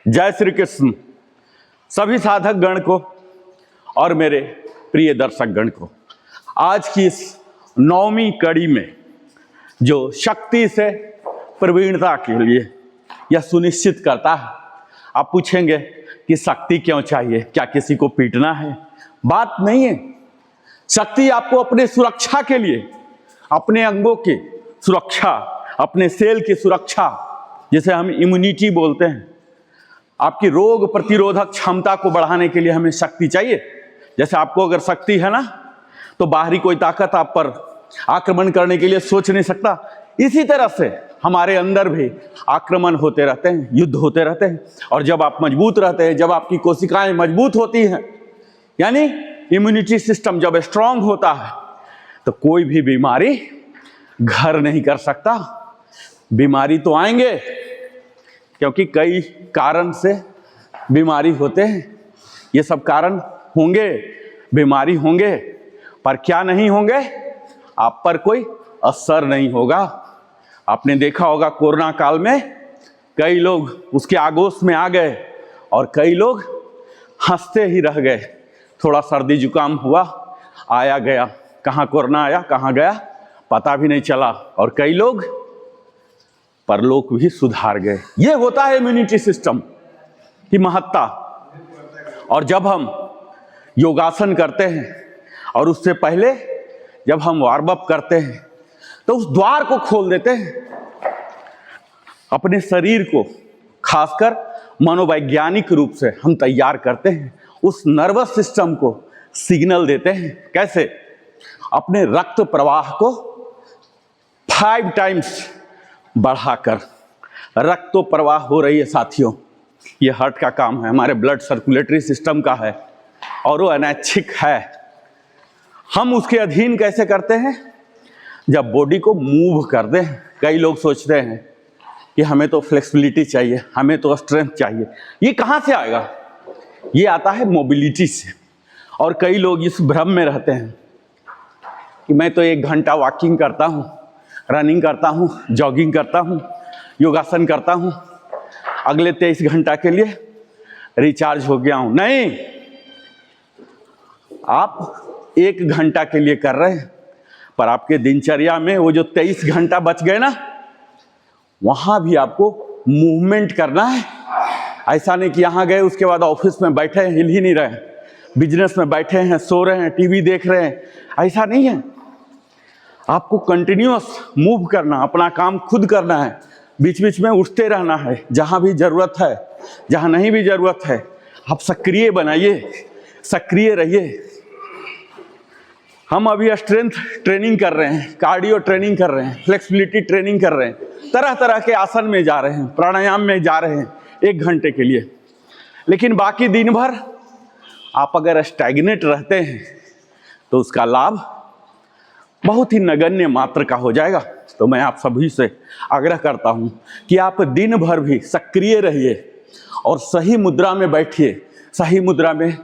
जय श्री कृष्ण सभी साधक गण को और मेरे प्रिय दर्शक गण को। आज की इस 9वीं कड़ी में जो शक्ति से प्रवीणता के लिए यह सुनिश्चित करता है। आप पूछेंगे कि शक्ति क्यों चाहिए, क्या किसी को पीटना है? बात नहीं है। शक्ति आपको अपने सुरक्षा के लिए, अपने अंगों की सुरक्षा, अपने सेल की सुरक्षा, जिसे हम इम्यूनिटी बोलते हैं, आपकी रोग प्रतिरोधक क्षमता को बढ़ाने के लिए हमें शक्ति चाहिए। जैसे आपको अगर शक्ति है ना, तो बाहरी कोई ताकत आप पर आक्रमण करने के लिए सोच नहीं सकता। इसी तरह से हमारे अंदर भी आक्रमण होते रहते हैं, युद्ध होते रहते हैं। और जब आप मजबूत रहते हैं, जब आपकी कोशिकाएं मजबूत होती हैं, यानी इम्यूनिटी सिस्टम जब स्ट्रांग होता है, तो कोई भी बीमारी घर नहीं कर सकता। बीमारी तो आएंगे, क्योंकि कई कारण से बीमारी होते हैं। ये सब कारण होंगे, बीमारी होंगे, पर क्या नहीं होंगे? आप पर कोई असर नहीं होगा। आपने देखा होगा कोरोना काल में कई लोग उसके आगोश में आ गए और कई लोग हंसते ही रह गए। थोड़ा सर्दी जुकाम हुआ, आया गया, कहाँ कोरोना आया कहाँ गया पता भी नहीं चला, और कई लोग परलोक भी सुधार गए। ये होता है इम्यूनिटी सिस्टम की महत्ता। और जब हम योगासन करते हैं और उससे पहले जब हम वार्म अप करते हैं, तो उस द्वार को खोल देते हैं। अपने शरीर को खासकर मनोवैज्ञानिक रूप से हम तैयार करते हैं। उस नर्वस सिस्टम को सिग्नल देते हैं। कैसे? अपने रक्त प्रवाह को 5 टाइम्स बढ़ाकर। रक्त तो प्रवाह हो रही है साथियों, ये हार्ट का काम है, हमारे ब्लड सर्कुलेटरी सिस्टम का है, और वो अनैच्छिक है। हम उसके अधीन कैसे करते हैं? जब बॉडी को मूव कर दें। कई लोग सोचते हैं कि हमें तो फ्लेक्सिबिलिटी चाहिए, हमें तो स्ट्रेंथ चाहिए। ये कहाँ से आएगा? ये आता है मोबिलिटी से। और कई लोग इस भ्रम में रहते हैं कि मैं तो 1 घंटा वॉकिंग करता हूँ, रनिंग करता हूँ, जॉगिंग करता हूँ, योगासन करता हूँ, अगले 23 घंटा के लिए रिचार्ज हो गया हूँ। नहीं, आप 1 घंटा के लिए कर रहे हैं, पर आपके दिनचर्या में वो जो 23 घंटा बच गए ना, वहाँ भी आपको मूवमेंट करना है। ऐसा नहीं कि यहाँ गए उसके बाद ऑफिस में बैठे हैं, हिल ही नहीं रहे, बिजनेस में बैठे हैं, सो रहे हैं, टीवी देख रहे हैं। ऐसा नहीं है। आपको कंटिन्यूअस मूव करना, अपना काम खुद करना है। बीच बीच में उठते रहना है, जहाँ भी जरूरत है, जहाँ नहीं भी जरूरत है आप सक्रिय बनाइए, सक्रिय रहिए। हम अभी स्ट्रेंथ ट्रेनिंग कर रहे हैं, कार्डियो ट्रेनिंग कर रहे हैं, फ्लेक्सिबिलिटी ट्रेनिंग कर रहे हैं, तरह तरह के आसन में जा रहे हैं, प्राणायाम में जा रहे हैं 1 घंटे के लिए। लेकिन बाकी दिन भर आप अगर स्टैग्नेट रहते हैं, तो उसका लाभ बहुत ही नगण्य मात्र का हो जाएगा। तो मैं आप सभी से आग्रह करता हूं कि आप दिन भर भी सक्रिय रहिए और सही मुद्रा में बैठिए, सही मुद्रा में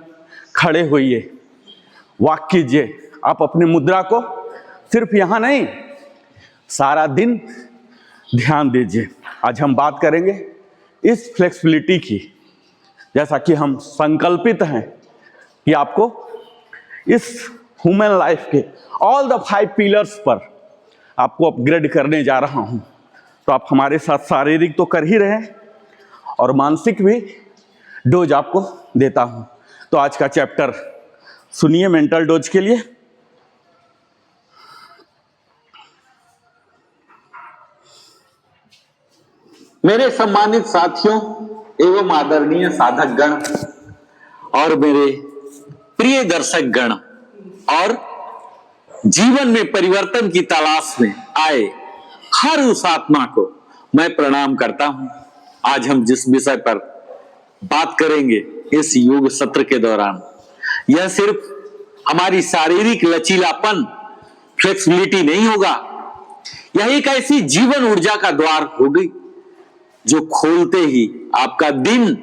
खड़े होइए, वॉक कीजिए। आप अपनी मुद्रा को सिर्फ यहाँ नहीं, सारा दिन ध्यान दीजिए। आज हम बात करेंगे इस फ्लेक्सिबिलिटी की। जैसा कि हम संकल्पित हैं कि आपको इस ह्यूमन लाइफ के ऑल द 5 पिलर्स पर आपको अपग्रेड करने जा रहा हूं। तो आप हमारे साथ शारीरिक तो कर ही रहे हैं और मानसिक भी डोज आपको देता हूं। तो आज का चैप्टर सुनिए मेंटल डोज के लिए। मेरे सम्मानित साथियों एवं आदरणीय साधक गण और मेरे प्रिय दर्शक गण और जीवन में परिवर्तन की तलाश में आए हर उस आत्मा को मैं प्रणाम करता हूं। आज हम जिस विषय पर बात करेंगे इस योग सत्र के दौरान, यह सिर्फ हमारी शारीरिक लचीलापन, फ्लेक्सिबिलिटी नहीं होगा। यह एक ऐसी जीवन ऊर्जा का द्वार होगी जो खोलते ही आपका दिन,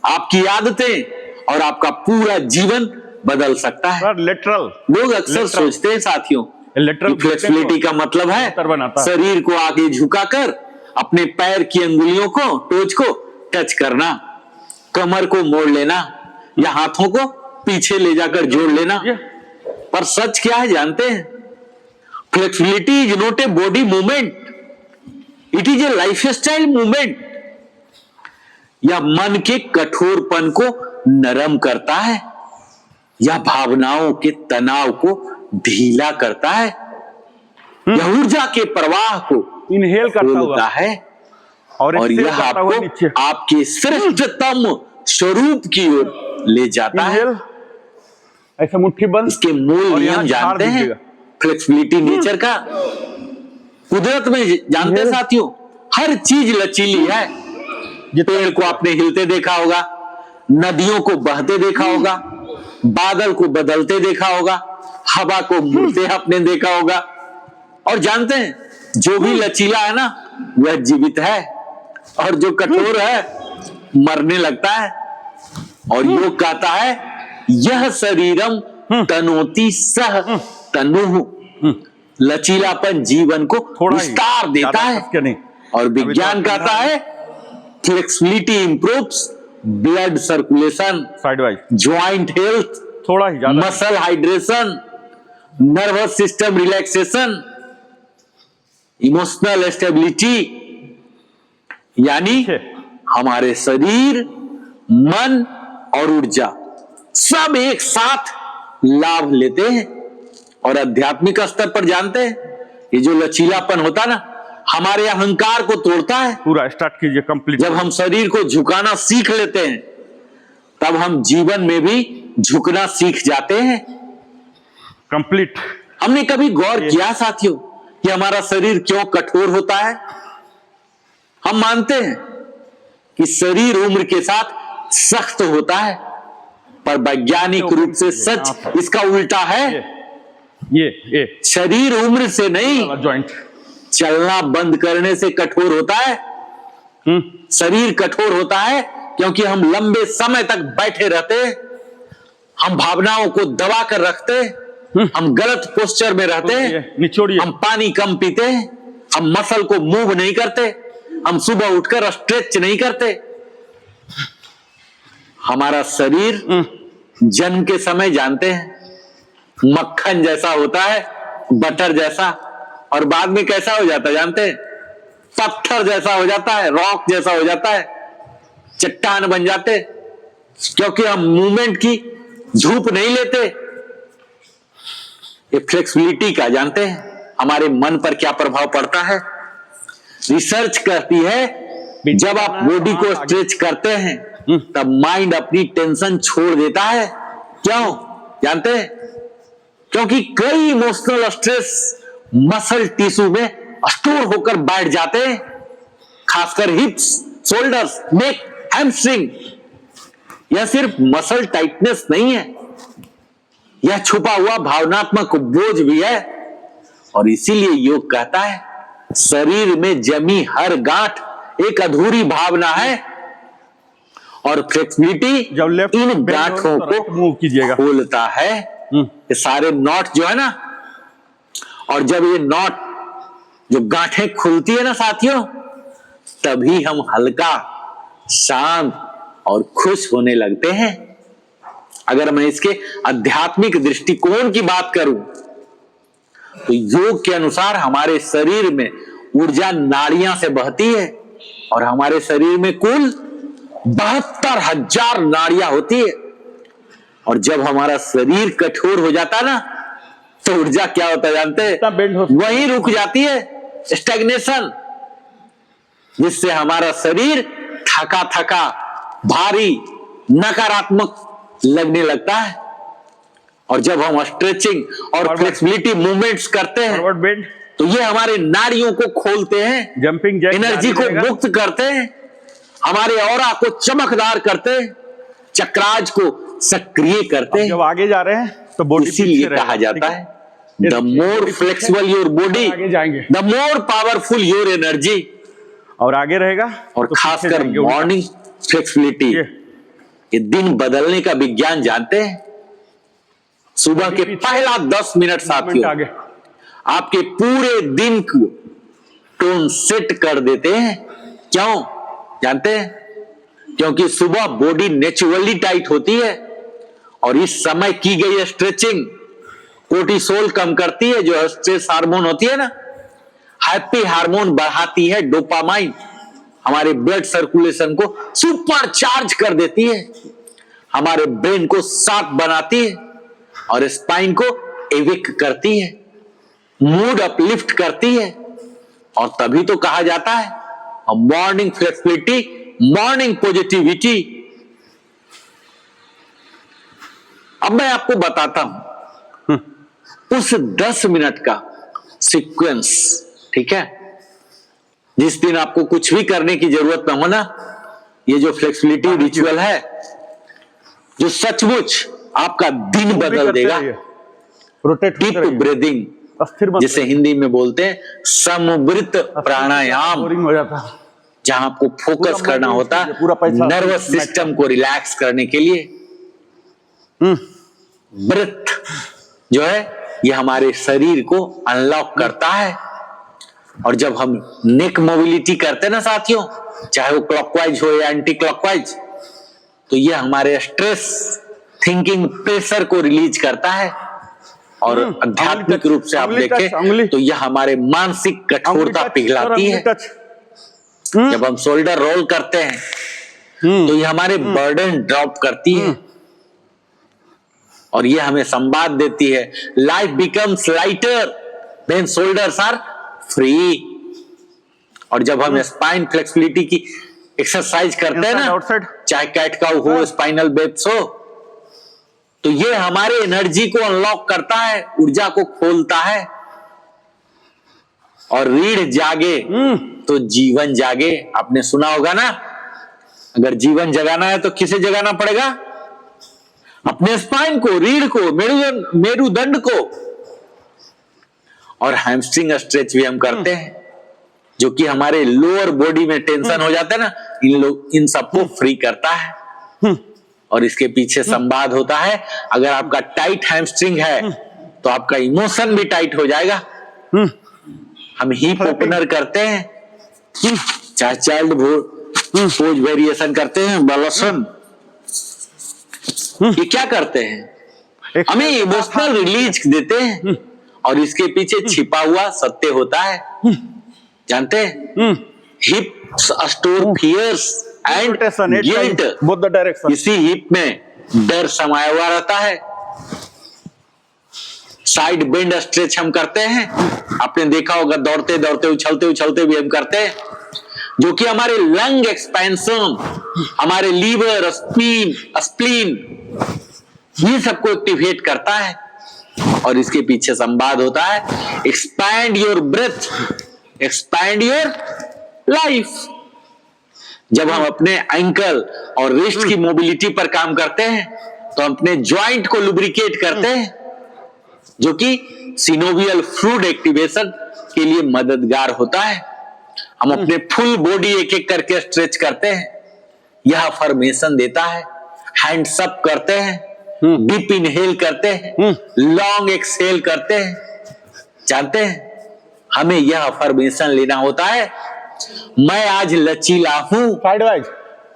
आपकी आदतें और आपका पूरा जीवन बदल सकता है। लिटरल लोग अक्सर सोचते हैं साथियों, फ्लेक्सिबिलिटी का मतलब है शरीर को आगे झुकाकर अपने पैर की अंगुलियों को, टोच को टच करना। कमर को मोड़ लेना या हाथों को पीछे ले जाकर जोड़ लेना। पर सच क्या है जानते हैं? Flexibility is not a body movement, it is A life style movement. या मन के कठोरपन को नरम करता है, या भावनाओं के तनाव को ढीला करता है, या ऊर्जा के प्रवाह को इनहेल करता खोलता है, और यह आपको आपके श्रेष्ठतम स्वरूप की ओर ले जाता है। ऐसा मुट्ठी बंद। इसके मूल नियम जानते हैं? फ्लेक्सिबिलिटी नेचर का, कुदरत में जानते हैं साथियों, हर चीज लचीली है। पेड़ को आपने हिलते देखा होगा, नदियों को बहते देखा होगा, बादल को बदलते देखा होगा, हवा को मुड़ते आपने देखा होगा। और जानते हैं जो भी लचीला है ना वह जीवित है, और जो कठोर है मरने लगता है। और योग कहता है यह शरीरम तनोति सह तनुः, लचीलापन जीवन को विस्तार देता है। और विज्ञान कहता है flexibility improves blood circulation, joint health, थोड़ा ही muscle hydration, nervous system relaxation, emotional stability. यानी हमारे शरीर, मन और ऊर्जा सब एक साथ लाभ लेते हैं। और आध्यात्मिक स्तर पर जानते हैं ये जो लचीलापन होता है ना, हमारे अहंकार को तोड़ता है। पूरा स्टार्ट कीजिए कंप्लीट। जब हम शरीर को झुकाना सीख लेते हैं तब हम जीवन में भी झुकना सीख जाते हैं। कंप्लीट। हमने कभी गौर किया साथियों कि हमारा शरीर क्यों कठोर होता है? हम मानते हैं कि शरीर उम्र के साथ सख्त होता है, पर वैज्ञानिक रूप से सच इसका उल्टा है। ये शरीर उम्र से नहीं, जॉइंट चलना बंद करने से कठोर होता है। शरीर कठोर होता है क्योंकि हम लंबे समय तक बैठे रहते, हम भावनाओं को दबा कर रखते, हम गलत पोस्चर में रहते, हम पानी कम पीते, हम मसल को मूव नहीं करते, हम सुबह उठकर स्ट्रेच नहीं करते। हमारा शरीर जन्म के समय जानते हैं मक्खन जैसा होता है, बटर जैसा, और बाद में कैसा हो जाता है जानते हैं? पत्थर जैसा हो जाता है, रॉक जैसा हो जाता है, चट्टान बन जाते, क्योंकि हम मूवमेंट की झूप नहीं लेते। ये फ्लेक्सिबिलिटी का जानते हैं हमारे मन पर क्या प्रभाव पड़ता है? रिसर्च कहती है जब आप बॉडी को स्ट्रेच करते हैं तब माइंड अपनी टेंशन छोड़ देता है। क्यों जानते हैं? क्योंकि कई इमोशनल स्ट्रेस मसल टिश्यू में स्टोर होकर बैठ जाते हैं, खासकर हिप्स, शोल्डर्स, नेक, हैमस्ट्रिंग। यह सिर्फ मसल टाइटनेस नहीं है, यह छुपा हुआ भावनात्मक बोझ भी है। और इसीलिए योग कहता है शरीर में जमी हर गांठ एक अधूरी भावना है, और फ्लेक्सिबिलिटी इन गांठों को खोलता है। ये सारे नॉट जो है ना, और जब ये नॉट जो गांठें खुलती है ना साथियों, तभी हम हल्का, शांत और खुश होने लगते हैं। अगर मैं इसके आध्यात्मिक दृष्टिकोण की बात करूं तो योग के अनुसार हमारे शरीर में ऊर्जा नाड़ियां से बहती है, और हमारे शरीर में कुल 72,000 नाड़ियां होती है। और जब हमारा शरीर कठोर हो जाता है ना तो ऊर्जा क्या होता है जानते हैं? वहीं रुक जाती है, स्टैग्नेशन, जिससे हमारा शरीर थका थका, भारी, नकारात्मक लगने लगता है। और जब हम स्ट्रेचिंग और फ्लेक्सिबिलिटी मूवमेंट्स करते हैं तो ये हमारे नाड़ियों को खोलते हैं, जंपिंग जैक एनर्जी को मुक्त करते हैं, हमारे ऑरा को चमकदार करते हैं, चक्राज को सक्रिय करते हैं। जब आगे जा रहे हैं तो बॉडी, इसीलिए कहा जाता है the more flexible your body the more powerful your energy. और आगे रहेगा, और तो खासकर मॉर्निंग फ्लेक्सिबिलिटी, ये दिन बदलने का विज्ञान जानते हैं। सुबह के पहला 10 मिनट साथियों आपके पूरे दिन को टोन सेट कर देते हैं। क्यों जानते हैं? क्योंकि सुबह बॉडी नेचुरली टाइट होती है और इस समय की गई स्ट्रेचिंग कोर्टिसोल कम करती है, जो स्ट्रेस हार्मोन होती है ना, हैप्पी हार्मोन बढ़ाती है, डोपामाइन हमारे ब्लड सर्कुलेशन को सुपर चार्ज कर देती है, हमारे ब्रेन को शार्प बनाती है और स्पाइन को एवेक करती है, मूड अपलिफ्ट करती है। और तभी तो कहा जाता है मॉर्निंग फ्लेक्सिबिलिटी, मॉर्निंग पॉजिटिविटी। अब मैं आपको बताता हूं उस 10 मिनट का सीक्वेंस, ठीक है, जिस दिन आपको कुछ भी करने की जरूरत ना हो ना, ये जो फ्लेक्सिबिलिटी रिचुअल है, जो सचमुच आपका दिन बदल देगा। रोटेट डीप ब्रीदिंग, जिसे हिंदी में बोलते हैं समवृत प्राणायाम, हो जाता है, जहां आपको फोकस करना होता है नर्वस सिस्टम को रिलैक्स करने के लिए। ब्रेथ जो है ये हमारे शरीर को अनलॉक करता है। और जब हम नेक मोबिलिटी करते हैं ना साथियों, चाहे वो क्लॉकवाइज हो या एंटी क्लॉकवाइज, तो ये हमारे स्ट्रेस थिंकिंग प्रेशर को रिलीज करता है। और आध्यात्मिक रूप से आप देखें तो यह हमारे मानसिक कठोरता पिघलाती है। जब हम शोल्डर रोल करते हैं तो यह हमारे बर्डन ड्रॉप करती है और यह हमें संवाद देती है, life becomes lighter when shoulders are free. और जब हम स्पाइन फ्लेक्सिबिलिटी की एक्सरसाइज करते हैं ना, चाहे कैट काउ हो, स्पाइनल बेब्स हो, तो ये हमारे एनर्जी को अनलॉक करता है, ऊर्जा को खोलता है। और रीढ़ जागे तो जीवन जागे। आपने सुना होगा ना, अगर जीवन जगाना है तो किसे जगाना पड़ेगा? अपने स्पाइन को, रीढ़ को, मेरुदंड को। और हैमस्ट्रिंग स्ट्रेच भी हम करते हैं, जो कि हमारे लोअर बॉडी में टेंशन हो जाता है ना, इन सबको फ्री करता है। और इसके पीछे संवाद होता है, अगर आपका टाइट हैमस्ट्रिंग है तो आपका इमोशन भी टाइट हो जाएगा। हम हिप ओपनर करते हैं, चाहे चाइल्ड पोज वेरिएशन करते हैं, बलासन, ये क्या करते हैं? हमें इमोशनल रिलीज देते हैं। और इसके पीछे छिपा हुआ सत्य होता है, जानते हैं? Hips store fears and guilt. Both the direction. इसी हिप में डर समाया हुआ रहता है। साइड बेंड स्ट्रेच हम करते हैं, आपने देखा होगा, दौड़ते दौड़ते उछलते उछलते भी हम करते हैं, जो कि हमारे लंग एक्सपेंशन, हमारे लीवर, स्प्लीन, ये सबको एक्टिवेट करता है। और इसके पीछे संवाद होता है, expand your breath, expand your life. जब हम अपने एंकल और रिस्ट की मोबिलिटी पर काम करते हैं तो अपने ज्वाइंट को लुब्रिकेट करते हैं, जो कि सिनोवियल फ्लूइड एक्टिवेशन के लिए मददगार होता है। हम अपने फुल बॉडी एक एक करके स्ट्रेच करते हैं, यह फॉर्मेशन देता है। हैंड्स अप करते हैं, डीप इनहेल करते हैं, लॉन्ग एक्सहेल करते हैं। जानते हैं, हमें यह फॉर्मेशन लेना होता है, मैं आज लचीला हूं, साइडवाइज,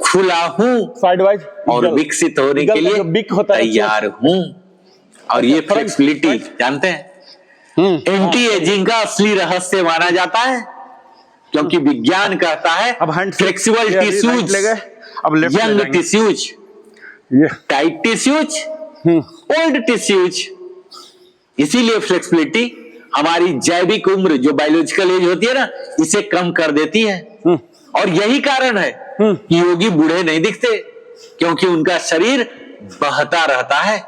खुला हूं, साइडवाइज और विकसित होने के लिए तैयार हूं। और ये फ्लेक्सिबिलिटी जानते हैं, एंटी एजिंग का असली रहस्य माना जाता है, क्योंकि विज्ञान कहता है flexible tissues, young tissues, tight tissues, old tissues. इसीलिए फ्लेक्सिबिलिटी हमारी जैविक उम्र, जो बायोलॉजिकल एज होती है ना, इसे कम कर देती है। और यही कारण है कि योगी बूढ़े नहीं दिखते, क्योंकि उनका शरीर बहता रहता है।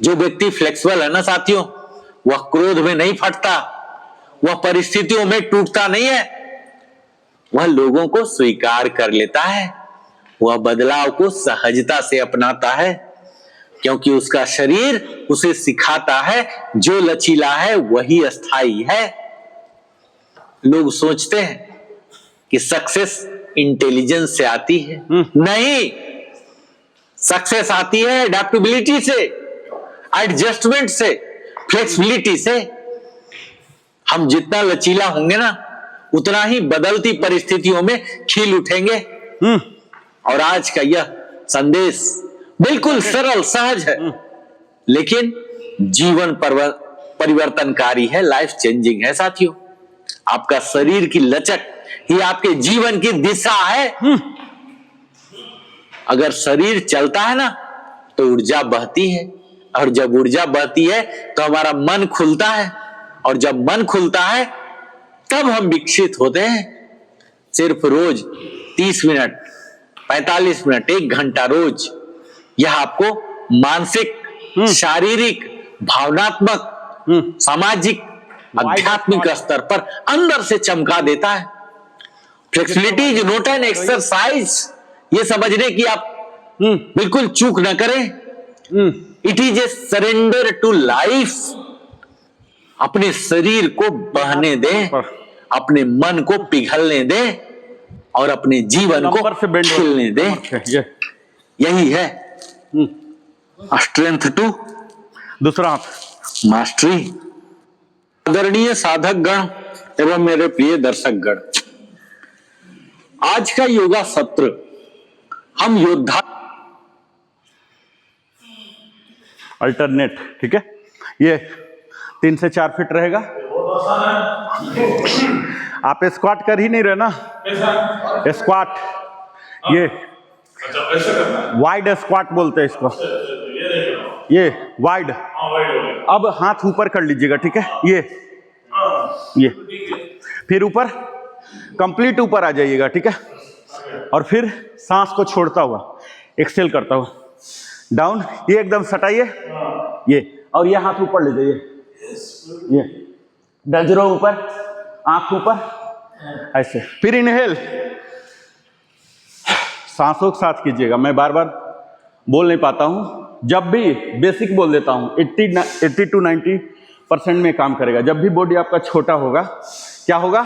जो व्यक्ति फ्लेक्सिबल है ना साथियों, वह क्रोध में नहीं फटता, वह परिस्थितियों में टूटता नहीं है, वह लोगों को स्वीकार कर लेता है, वह बदलाव को सहजता से अपनाता है, क्योंकि उसका शरीर उसे सिखाता है जो लचीला है वही अस्थाई है। लोग सोचते हैं कि सक्सेस इंटेलिजेंस से आती है, नहीं, सक्सेस आती है एडेप्टेबिलिटी से, एडजस्टमेंट से, फ्लेक्सिबिलिटी से। हम जितना लचीला होंगे ना, उतना ही बदलती परिस्थितियों में खिल उठेंगे। और आज का यह संदेश बिल्कुल सरल सहज है, लेकिन जीवन परिवर्तनकारी है, लाइफ चेंजिंग है साथियों। आपका शरीर की लचक ही आपके जीवन की दिशा है। अगर शरीर चलता है ना तो ऊर्जा बहती है, और जब ऊर्जा बहती है तो हमारा मन खुलता है, और जब मन खुलता है तब हम विकसित होते हैं। सिर्फ रोज 30 मिनट, 45 मिनट, 1 घंटा रोज, यह आपको मानसिक, शारीरिक, भावनात्मक, सामाजिक, आध्यात्मिक स्तर पर अंदर से चमका देता है। Flexibility is not an exercise, ये समझने की आप बिल्कुल चूक न करें। It is a surrender to life. अपने शरीर को बहने दें, अपने मन को पिघलने दें, और अपने जीवन को खिलने दें। यही है स्ट्रेंथ टू दूसरा हाथ मास्टरी। आदरणीय साधक गण एवं मेरे प्रिय दर्शक गण, आज का योगा सत्र हम योद्धा अल्टरनेट, ठीक है, ये 3 से 4 फीट रहेगा। आप स्क्वाट कर ही नहीं रहे ना, स्क्वाट, ये वाइड स्क्वाट बोलते हैं इसको, ये वाइड। अब हाथ ऊपर कर लीजिएगा, ठीक है, ये फिर ऊपर, कंप्लीट ऊपर आ जाइएगा, ठीक है, और फिर सांस को छोड़ता हुआ एक्सेल करता हुआ डाउन, ये एकदम सटाइए, ये, और ये हाथ ऊपर ले जाइए, ये डंजरों ऊपर, आंख ऊपर, ऐसे। फिर इनहेल, सांसों के साथ कीजिएगा। मैं बार बार बोल नहीं पाता हूं, जब भी बेसिक बोल देता हूं, 80 to 90% में काम करेगा। जब भी बॉडी आपका छोटा होगा, क्या होगा,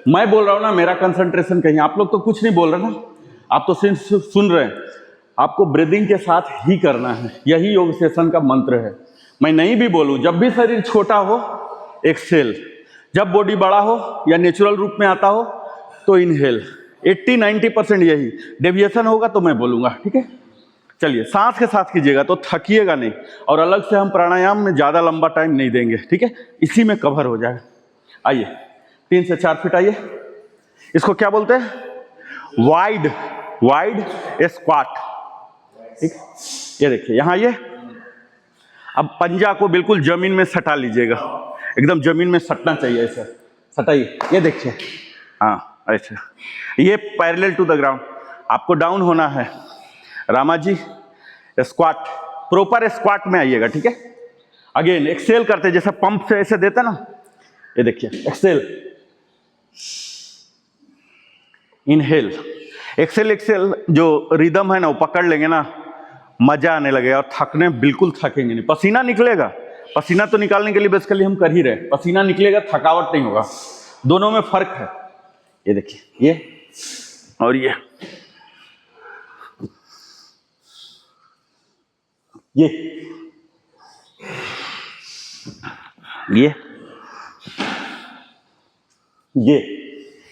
मैं बोल रहा हूं ना, मेरा कंसंट्रेशन कहीं, आप लोग तो कुछ नहीं बोल रहे ना, आप तो सिर्फ सुन रहे हैं। आपको ब्रीदिंग के साथ ही करना है, यही योग सेशन का मंत्र है। मैं नहीं भी बोलूं, जब भी शरीर छोटा हो एक्सेल, जब बॉडी बड़ा हो या नेचुरल रूप में आता हो तो इनहेल। 80-90% यही, डेविएशन होगा तो मैं बोलूंगा, ठीक है। चलिए, सांस के साथ कीजिएगा तो थकिएगा नहीं, और अलग से हम प्राणायाम में ज़्यादा लंबा टाइम नहीं देंगे, ठीक है, इसी में कवर हो जाएगा। आइए, 3 से 4 फीट आइए। इसको क्या बोलते हैं, वाइड स्क्वाट, ठीक। ये देखिए, यहाँ ये, अब पंजा को बिल्कुल जमीन में सटा लीजिएगा, एकदम जमीन में सटना चाहिए, ऐसे सटाइए, ये देखिए, हाँ ऐसे, ये पैरेलल टू द ग्राउंड। आपको डाउन होना है, रामा जी, स्क्वाट, प्रॉपर स्क्वाट में आइएगा, ठीक है। अगेन एक्सेल करते, जैसे पंप से ऐसे देते ना, ये देखिए, एक्सेल, इनहेल, एक्सेल, जो रिदम है ना वो पकड़ लेंगे ना, मजा आने लगेगा, और थकने बिल्कुल थकेंगे नहीं। पसीना निकलेगा, पसीना तो निकालने के लिए बेसिकली हम कर ही रहे, पसीना निकलेगा, थकावट नहीं होगा, दोनों में फर्क है। ये देखिए, ये और ये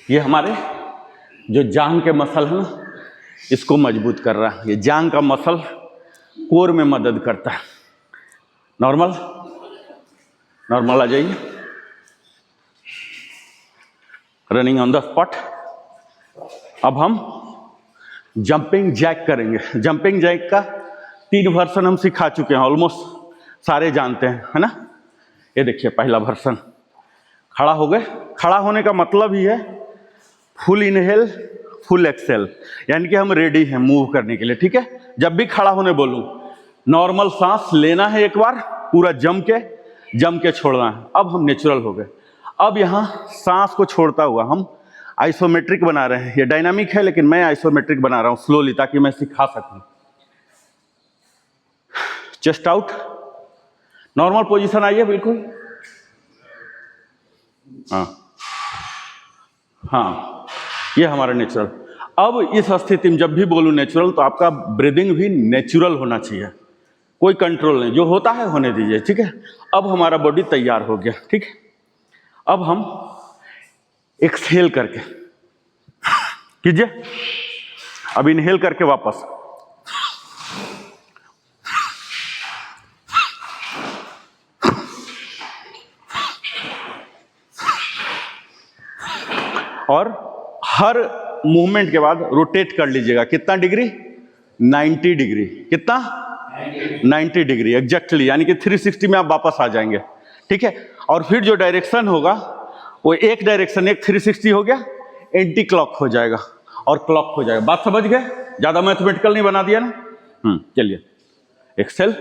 ये हमारे जो जांग के मसल है ना, इसको मजबूत कर रहा है। ये जांग का मसल कोर में मदद करता है। नॉर्मल आ जाइए, रनिंग ऑन द स्पॉट। अब हम जंपिंग जैक करेंगे। जंपिंग जैक का 3 वर्जन हम सिखा चुके हैं, ऑलमोस्ट सारे जानते हैं, है ना। ये देखिए, पहला वर्जन, खड़ा हो गए। खड़ा होने का मतलब ही है फुल इनहेल फुल एक्सेल, यानी कि हम रेडी हैं मूव करने के लिए, ठीक है। जब भी खड़ा होने बोलूं, नॉर्मल सांस लेना है, एक बार पूरा जम के छोड़ना है। अब हम नेचुरल हो गए। अब यहाँ सांस को छोड़ता हुआ हम आइसोमेट्रिक बना रहे हैं। ये डायनामिक है, लेकिन मैं आइसोमेट्रिक बना रहा हूँ स्लोली, ताकि मैं सिखा सकूं। चेस्ट आउट, नॉर्मल पोजीशन आइए, बिल्कुल, हाँ, ये हमारा नेचुरल। अब इस स्थिति में जब भी बोलूं नेचुरल, तो आपका ब्रीदिंग भी नेचुरल होना चाहिए, कोई कंट्रोल नहीं, जो होता है होने दीजिए, ठीक है। अब हमारा बॉडी तैयार हो गया, ठीक है। अब हम एक्सहेल करके कीजिए, अब इनहेल करके वापस, और हर मूवमेंट के बाद रोटेट कर लीजिएगा। कितना डिग्री? 90 डिग्री। कितना? 90 डिग्री एग्जैक्टली, यानी कि 360 में आप वापस आ जाएंगे। ठीक है, और फिर जो डायरेक्शन होगा वो एक डायरेक्शन, एक 360 हो गया, एंटी क्लॉक हो जाएगा और क्लॉक हो जाएगा। बात समझ गए? ज्यादा मैथमेटिकल नहीं बना दिया ना? चलिए, exhale,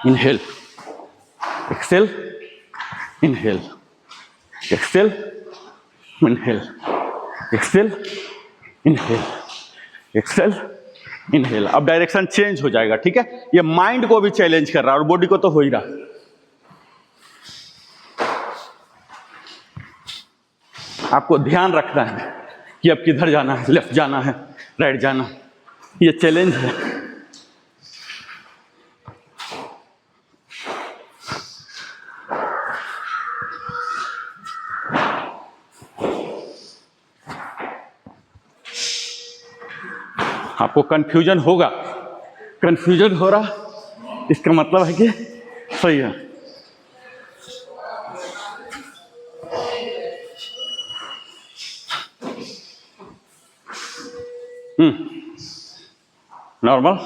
inhale, exhale, inhale, exhale, inhale, exhale, inhale, exhale, inhale. अब डायरेक्शन चेंज हो जाएगा। ठीक है, ये माइंड को भी चैलेंज कर रहा है और बॉडी को तो हो ही रहा। आपको ध्यान रखना है कि अब किधर जाना है, लेफ्ट जाना है, राइट जाना है, ये चैलेंज है। आपको कंफ्यूजन होगा, कंफ्यूजन हो रहा इसका मतलब है कि सही है। नॉर्मल,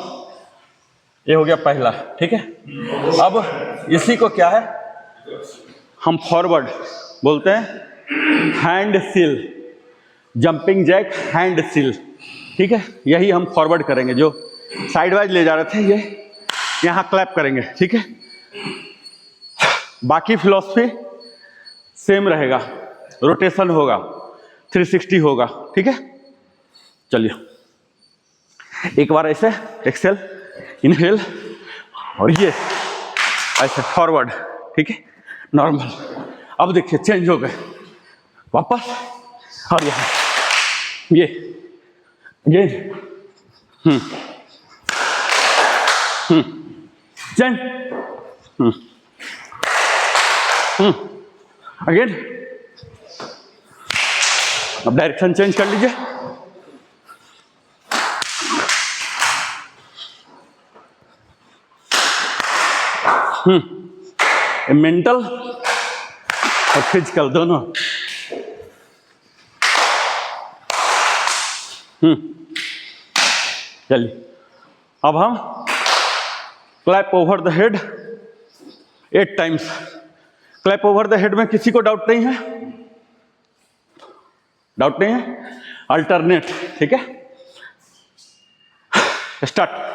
ये हो गया पहला। ठीक है, अब इसी को क्या है हम फॉरवर्ड बोलते हैं, hand seal, jumping jack hand seal. ठीक है, यही हम फॉरवर्ड करेंगे। जो साइड वाइज ले जा रहे थे ये यहाँ क्लैप करेंगे। ठीक है, बाकी फिलॉसफी सेम रहेगा, रोटेशन होगा, 360 होगा। ठीक है, चलिए एक बार ऐसे एक्सेल, इनहेल, और ये ऐसे फॉरवर्ड। ठीक है, नॉर्मल। अब देखिए चेंज हो गए वापस, और यहाँ ये चेंज, अगेन। अब डायरेक्शन चेंज कर लीजिए। मेंटल और फिजिकल दोनों। चलिए, अब हम clap over the head 8 times. Clap over the head में किसी को डाउट नहीं है? डाउट नहीं है? अल्टरनेट। ठीक है, स्टार्ट।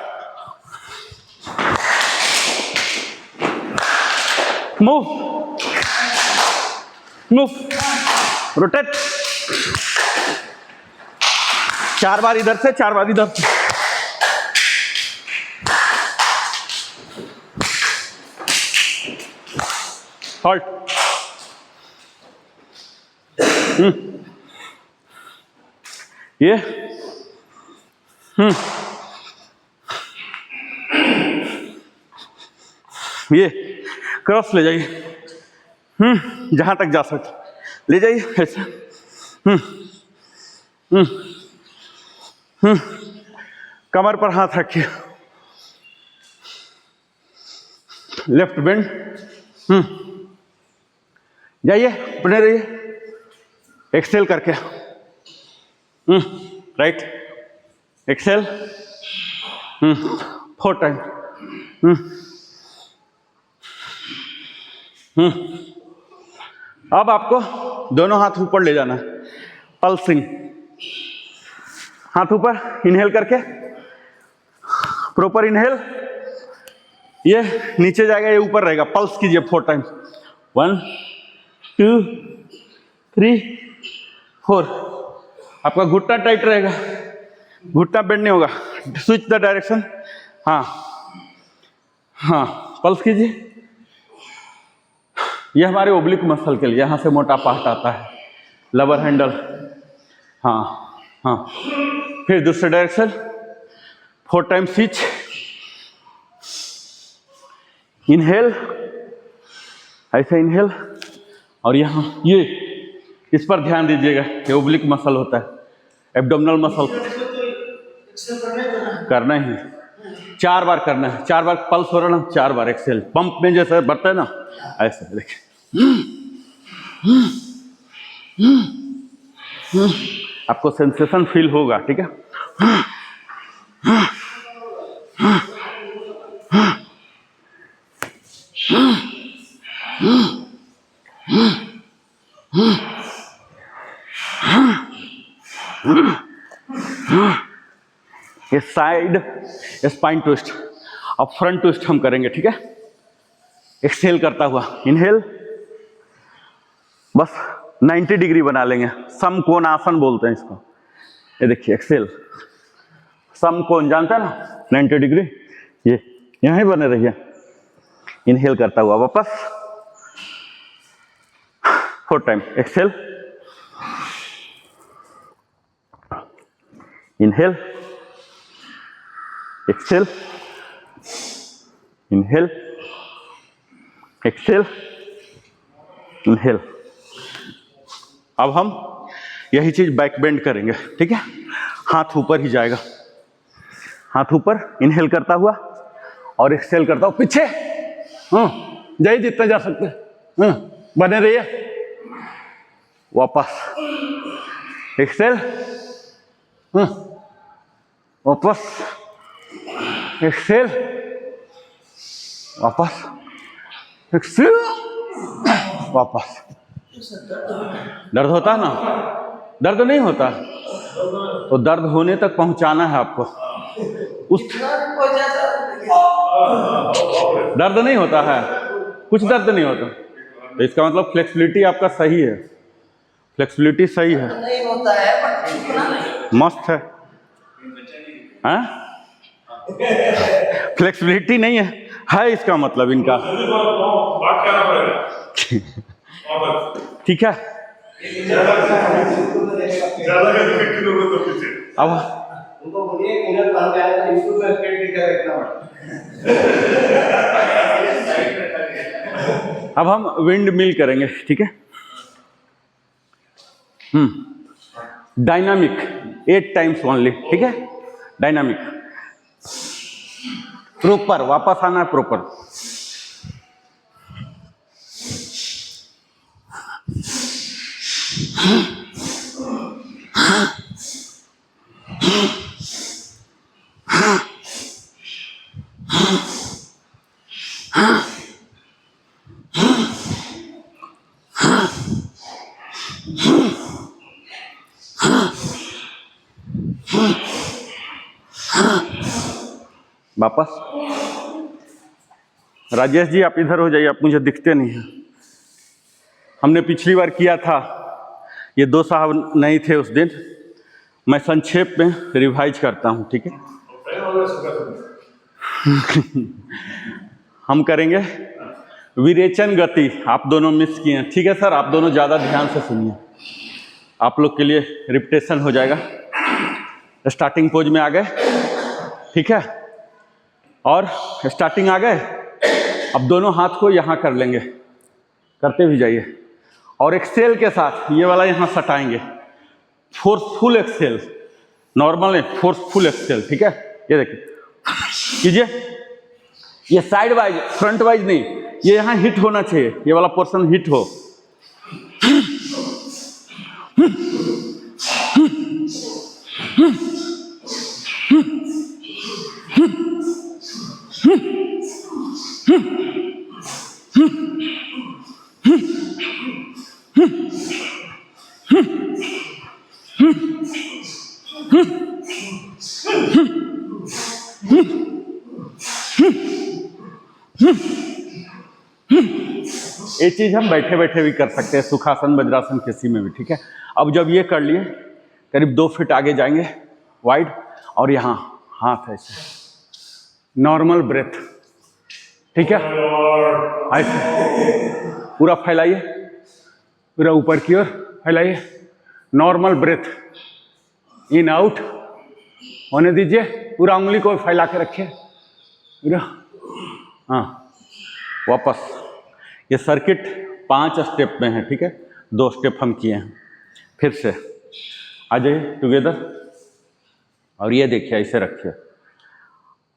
Move, move, rotate. 4 बार इधर से, 4 बार इधर से। हॉल्ट। ये ये क्रॉस ले जाइए, जहां तक जा सकते ले जाइए ऐसे। कमर पर हाथ रखिए, लेफ्ट बेंड, जाइए, बने रहिए, एक्सेल करके, राइट, एक्सेल, 4 टाइम, अब आपको दोनों हाथ ऊपर ले जाना है, पल्सिंग। हाथ ऊपर, इनहेल करके, प्रॉपर इनहेल, ये नीचे जाएगा, ये ऊपर रहेगा। पल्स कीजिए 4 टाइम, 1 2 3 4। आपका घुटना टाइट रहेगा, घुटना बेंड नहीं होगा। Switch the direction. हाँ हाँ, पल्स कीजिए। ये हमारे ओब्लिक मसल के लिए, यहाँ से मोटा पार्ट आता है, लवर हैंडल। हाँ हाँ, फिर दूसरे डायरेक्शन, 4 टाइम स्विच, इनहेल, ऐसे इनहेल, और यहाँ ये, इस पर ध्यान दीजिएगा, ये ओब्लिक मसल होता है, एब्डोमिनल मसल। करना ही 4 बार करना है, 4 बार पल्स हो रहा ना, 4 बार एक्सेल, पंप में जैसे बढ़ता है ना ऐसे देखिए। आपको सेंसेशन फील होगा, ठीक है। ये साइड स्पाइन ट्विस्ट, अब फ्रंट ट्विस्ट हम करेंगे, ठीक है। एक्सहेल करता हुआ, इनहेल, बस 90 डिग्री बना लेंगे, समकोणासन बोलते हैं इसको। ये देखिए एक्सहेल, समकोण जानते हैं ना, 90 डिग्री, ये यहीं बने रहिए। इनहेल करता हुआ वापस 4 time, exhale, inhale, exhale, inhale, exhale, inhale. अब हम यही चीज बैक बेंड करेंगे, ठीक है। हाथ ऊपर ही जाएगा, हाथ ऊपर, इनहेल करता हुआ और एक्सहेल करता हुआ पीछे, जाइए जितना जा सकते हैं, बने रहिए। वापस एक्सहेल, वापस एक्सहेल, वापस एक्सहेल, वापस। दर्द होता है ना? दर्द नहीं होता तो दर्द होने तक पहुंचाना है आपको। उस दर्द नहीं होता है, कुछ दर्द नहीं होता, तो इसका मतलब फ्लेक्सिबिलिटी आपका सही है, फ्लेक्सिबिलिटी सही है, नहीं होता है पर मस्त है, हाँ? फ्लेक्सिबिलिटी नहीं है इसका मतलब इनका, ठीक है। अब उनको बोलिए इंग्लिश पढ़ के आया था, यूट्यूब में पेट दिखा अब हम विंड मिल करेंगे, ठीक है। डायनामिक 8 टाइम्स ओनली, ठीक है। डायनामिक प्रॉपर, वापस आना है प्रॉपर। वापस। राजेश जी आप इधर हो जाइए, आप मुझे दिखते नहीं हैं। हमने पिछली बार किया था, ये 2 साहब नहीं थे उस दिन, मैं संक्षेप में रिवाइज करता हूं, ठीक है। हम करेंगे विरेचन गति, आप दोनों मिस किए हैं, ठीक है सर। आप दोनों ज़्यादा ध्यान से सुनिए, आप लोग के लिए रिपीटेशन हो जाएगा। स्टार्टिंग पोज में आ गए, ठीक है, और स्टार्टिंग आ गए। अब दोनों हाथ को यहाँ कर लेंगे, करते भी जाइए, और एक्सेल के साथ ये वाला यहाँ सटाएंगे। फोर्सफुल एक्सेल, नॉर्मल है, फोर्सफुल एक्सेल, ठीक है। ये देखिए कीजिए, ये साइड वाइज, फ्रंट वाइज नहीं, ये यहाँ हिट होना चाहिए, ये वाला पोर्शन हिट हो। ये चीज हम बैठे बैठे भी कर सकते हैं, सुखासन, वज्रासन, किसी में भी, ठीक है। अब जब ये कर लिए, करीब 2 फीट आगे जाएंगे वाइड, और यहाँ हाथ ऐसे, नॉर्मल ब्रेथ, ठीक है। ऐसे पूरा फैलाइए, पूरा ऊपर की ओर फैलाइए, नॉर्मल ब्रेथ, इन आउट होने दीजिए, पूरा उंगली को फैला के रखिए पूरा, हाँ। वापस, ये सर्किट 5 स्टेप में है, ठीक है। 2 स्टेप हम किए हैं। फिर से आ जाइए टुगेदर, और ये देखिए ऐसे रखिए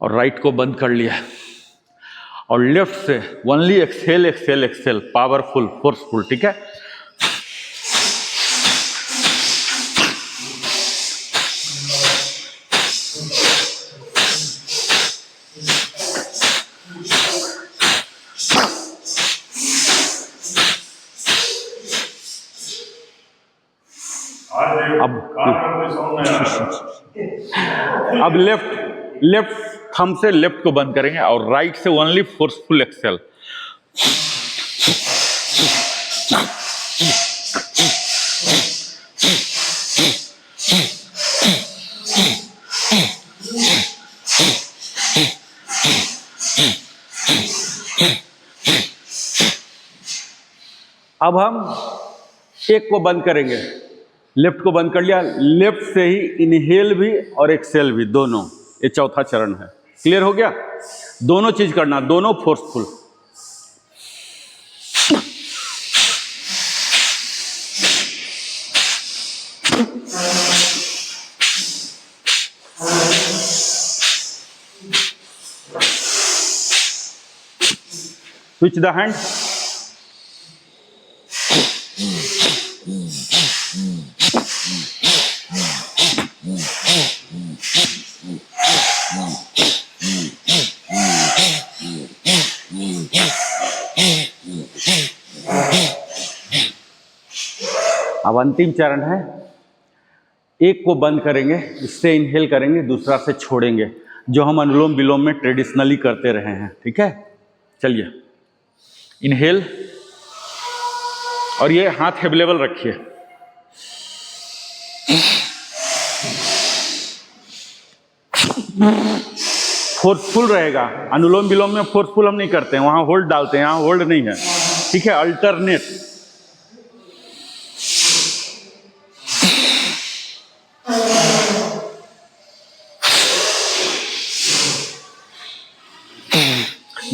और राइट को बंद कर लिया और लेफ्ट से only exhale exhale exhale, powerful forceful, ठीक है। अब लेफ्ट थंब से लेफ्ट को बंद करेंगे और राइट से ओनली फोर्सफुल एक्सेल। अब हम एक को बंद करेंगे, लेफ्ट को बंद कर लिया, लेफ्ट से ही इनहेल भी और एक्सेल भी दोनों, ये चौथा चरण है। क्लियर हो गया? दोनों चीज करना, दोनों फोर्सफुल। Switch the hand. अब अंतिम चरण है, एक को बंद करेंगे, इससे इनहेल करेंगे, दूसरा से छोड़ेंगे, जो हम अनुलोम विलोम में ट्रेडिशनली करते रहे हैं, ठीक है। चलिए, इनहेल और ये हाथ अवेलेबल रखिए। फोर्सफुल रहेगा, अनुलोम विलोम में फोर्सफुल हम नहीं करते हैं, वहां होल्ड डालते हैं, यहां होल्ड नहीं है, ठीक है। अल्टरनेट।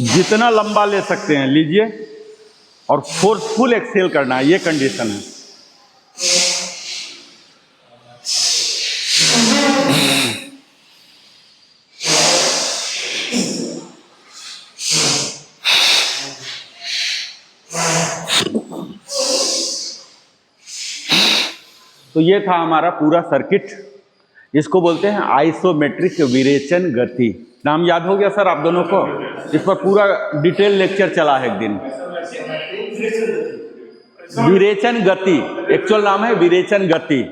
जितना लंबा ले सकते हैं लीजिए और फोर्सफुल एक्सेल करना है, ये कंडीशन है। तो ये था हमारा पूरा सर्किट, इसको बोलते हैं आइसोमेट्रिक विरेचन गति। नाम याद हो गया सर आप दोनों को? इस पर पूरा डिटेल लेक्चर चला है एक दिन। विरेचन गति, एक्चुअल नाम है विरेचन गति।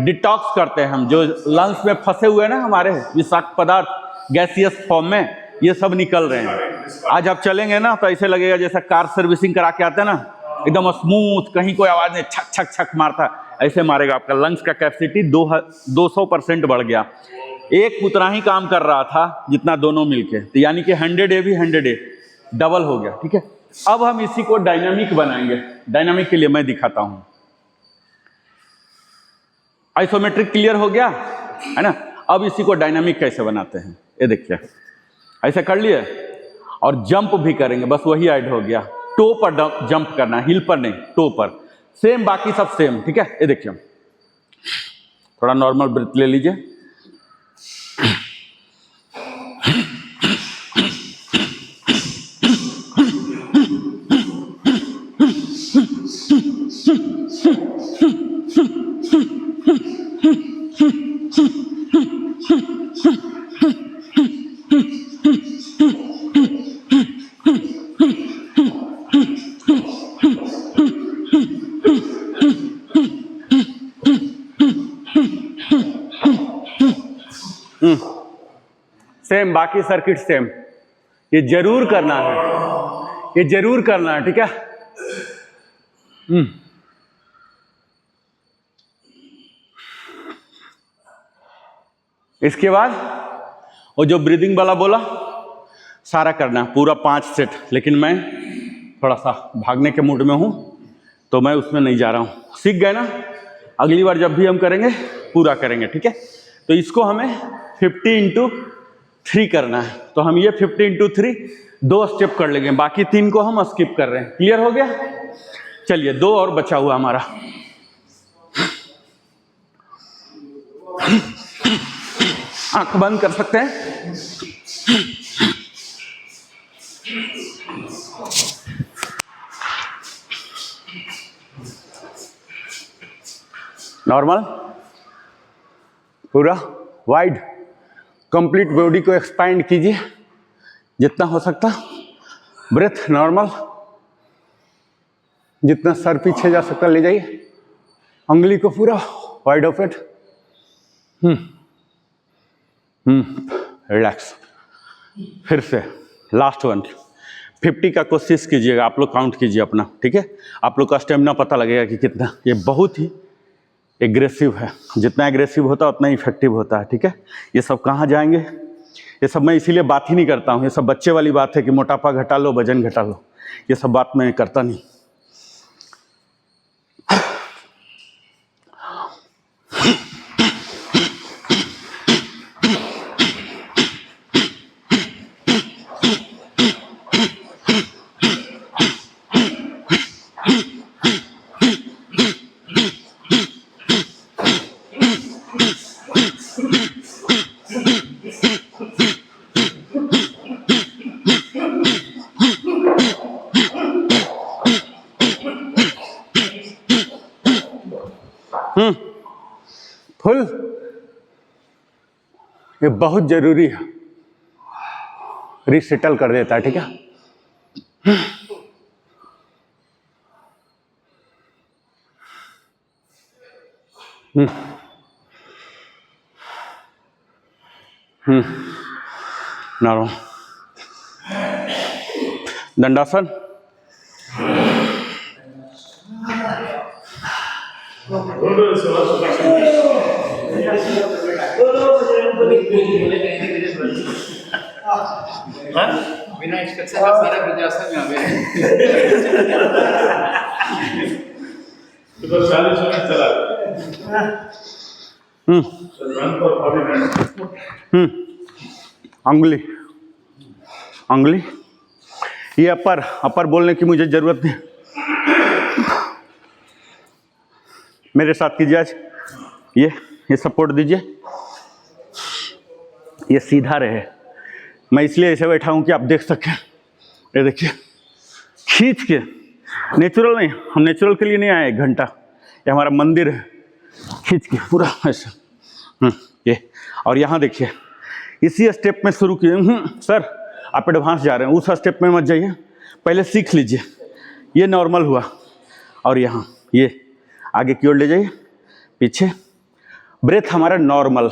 डिटॉक्स करते हैं हम, जो लंग्स में फंसे हुए ना हमारे विषाक्त पदार्थ गैसियस फॉर्म में, ये सब निकल रहे हैं। आज आप चलेंगे ना तो ऐसे लगेगा जैसा कार सर्विसिंग करा के आते हैं ना, एकदम स्मूथ, कहीं कोई आवाज नहीं, छक छक छक मारता, ऐसे मारेगा। आपका लंग्स का कैपेसिटी 200% बढ़ गया। एक उतना ही काम कर रहा था जितना दोनों मिलके, तो यानी कि 100A भी 100A डबल हो गया, ठीक है। अब हम इसी को डायनामिक बनाएंगे। डायनामिक के लिए मैं दिखाता हूं। आइसोमेट्रिक क्लियर हो गया है ना। अब इसी को डायनामिक कैसे बनाते हैं, ये देखिए। ऐसे कर लिए और जंप भी करेंगे, बस वही ऐड हो गया। टो पर जंप करना, हिल पर नहीं, टो पर। सेम, बाकी सब सेम, ठीक है। ये देखिए, थोड़ा नॉर्मल ब्रीथ ले लीजिए। सेम, बाकी सर्किट सेम। ये जरूर करना है, ये जरूर करना है, ठीक है। इसके बाद वो जो ब्रीदिंग वाला बोला सारा करना है, पूरा 5 सेट। लेकिन मैं थोड़ा सा भागने के मूड में हूं तो मैं उसमें नहीं जा रहा हूं। सीख गए ना, अगली बार जब भी हम करेंगे पूरा करेंगे, ठीक है। तो इसको हमें 50x3 करना है, तो हम ये 50x3 2 स्टेप कर लेंगे, बाकी 3 को हम स्किप कर रहे हैं। क्लियर हो गया? चलिए, 2 और बचा हुआ हमारा। आंख बंद कर सकते हैं। नॉर्मल, पूरा वाइड, कंप्लीट बॉडी को एक्सपांड कीजिए जितना हो सकता। ब्रेथ नॉर्मल, जितना सर पीछे जा सकता ले जाइए। उंगली को पूरा वाइड ओपन। रिलैक्स। फिर से लास्ट वन। 50 का कोशिश कीजिएगा, आप लोग काउंट कीजिए अपना, ठीक है। आप लोग का स्टेमिना पता लगेगा कि कितना। ये बहुत ही एग्रेसिव है, जितना एग्रेसिव होता है उतना इफेक्टिव होता है, ठीक है। ये सब कहाँ जाएंगे, ये सब मैं इसीलिए बात ही नहीं करता हूँ। ये सब बच्चे वाली बात है कि मोटापा घटा लो, वजन घटा लो, ये सब बात मैं करता नहीं। फुल, ये बहुत जरूरी है, रिसेटल कर देता है, ठीक है। नॉर्मल। दंडासन, बिना इंस्ट्रक्शन का सारा वृद्धाश्रम में हमें तो 40 मिनट चला रन फॉर 40 मिनट। उंगली, उंगली, ये अपर बोलने की मुझे जरूरत नहीं। मेरे साथ कीजिए आज, ये सपोर्ट दीजिए, ये सीधा रहे। मैं इसलिए ऐसे बैठा हूँ कि आप देख सकें। ये देखिए, खींच के, नेचुरल नहीं, हम नेचुरल के लिए नहीं आए 1 घंटा, ये हमारा मंदिर है। खींच के पूरा ऐसे, ये। और यहाँ देखिए, इसी स्टेप में शुरू किए। सर आप एडवांस जा रहे हैं, उस स्टेप में मत जाइए, पहले सीख लीजिए। ये नॉर्मल हुआ, और यहाँ ये आगे की ओर ले जाइए, पीछे। ब्रेथ हमारा नॉर्मल,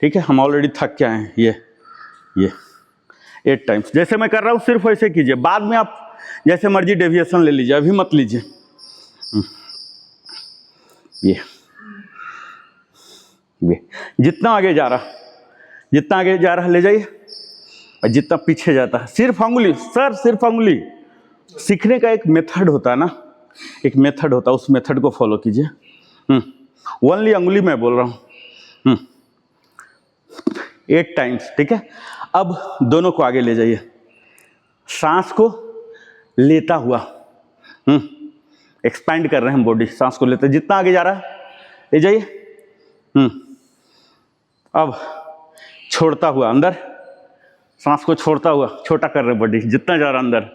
ठीक है। हम ऑलरेडी थक के आए हैं। ये 8 टाइम्स जैसे मैं कर रहा हूँ, सिर्फ वैसे कीजिए। बाद में आप जैसे मर्जी डेविएशन ले लीजिए, अभी मत लीजिए। ये जितना आगे जा रहा ले जाइए, और जितना पीछे जाता है सिर्फ उंगली। सर सिर्फ उंगली, सीखने का एक मेथड होता है ना, एक मेथड होता है, उस मेथड को फॉलो कीजिए। ओनली उंगली मैं बोल रहा हूँ। 8 टाइम्स, ठीक है। अब दोनों को आगे ले जाइए, सांस को लेता हुआ। एक्सपैंड कर रहे हैं हम बॉडी, सांस को लेते, जितना आगे जा रहा है ले जाइए। अब छोड़ता हुआ अंदर, सांस को छोड़ता हुआ, छोटा कर रहे हैं बॉडी, जितना जा रहा अंदर।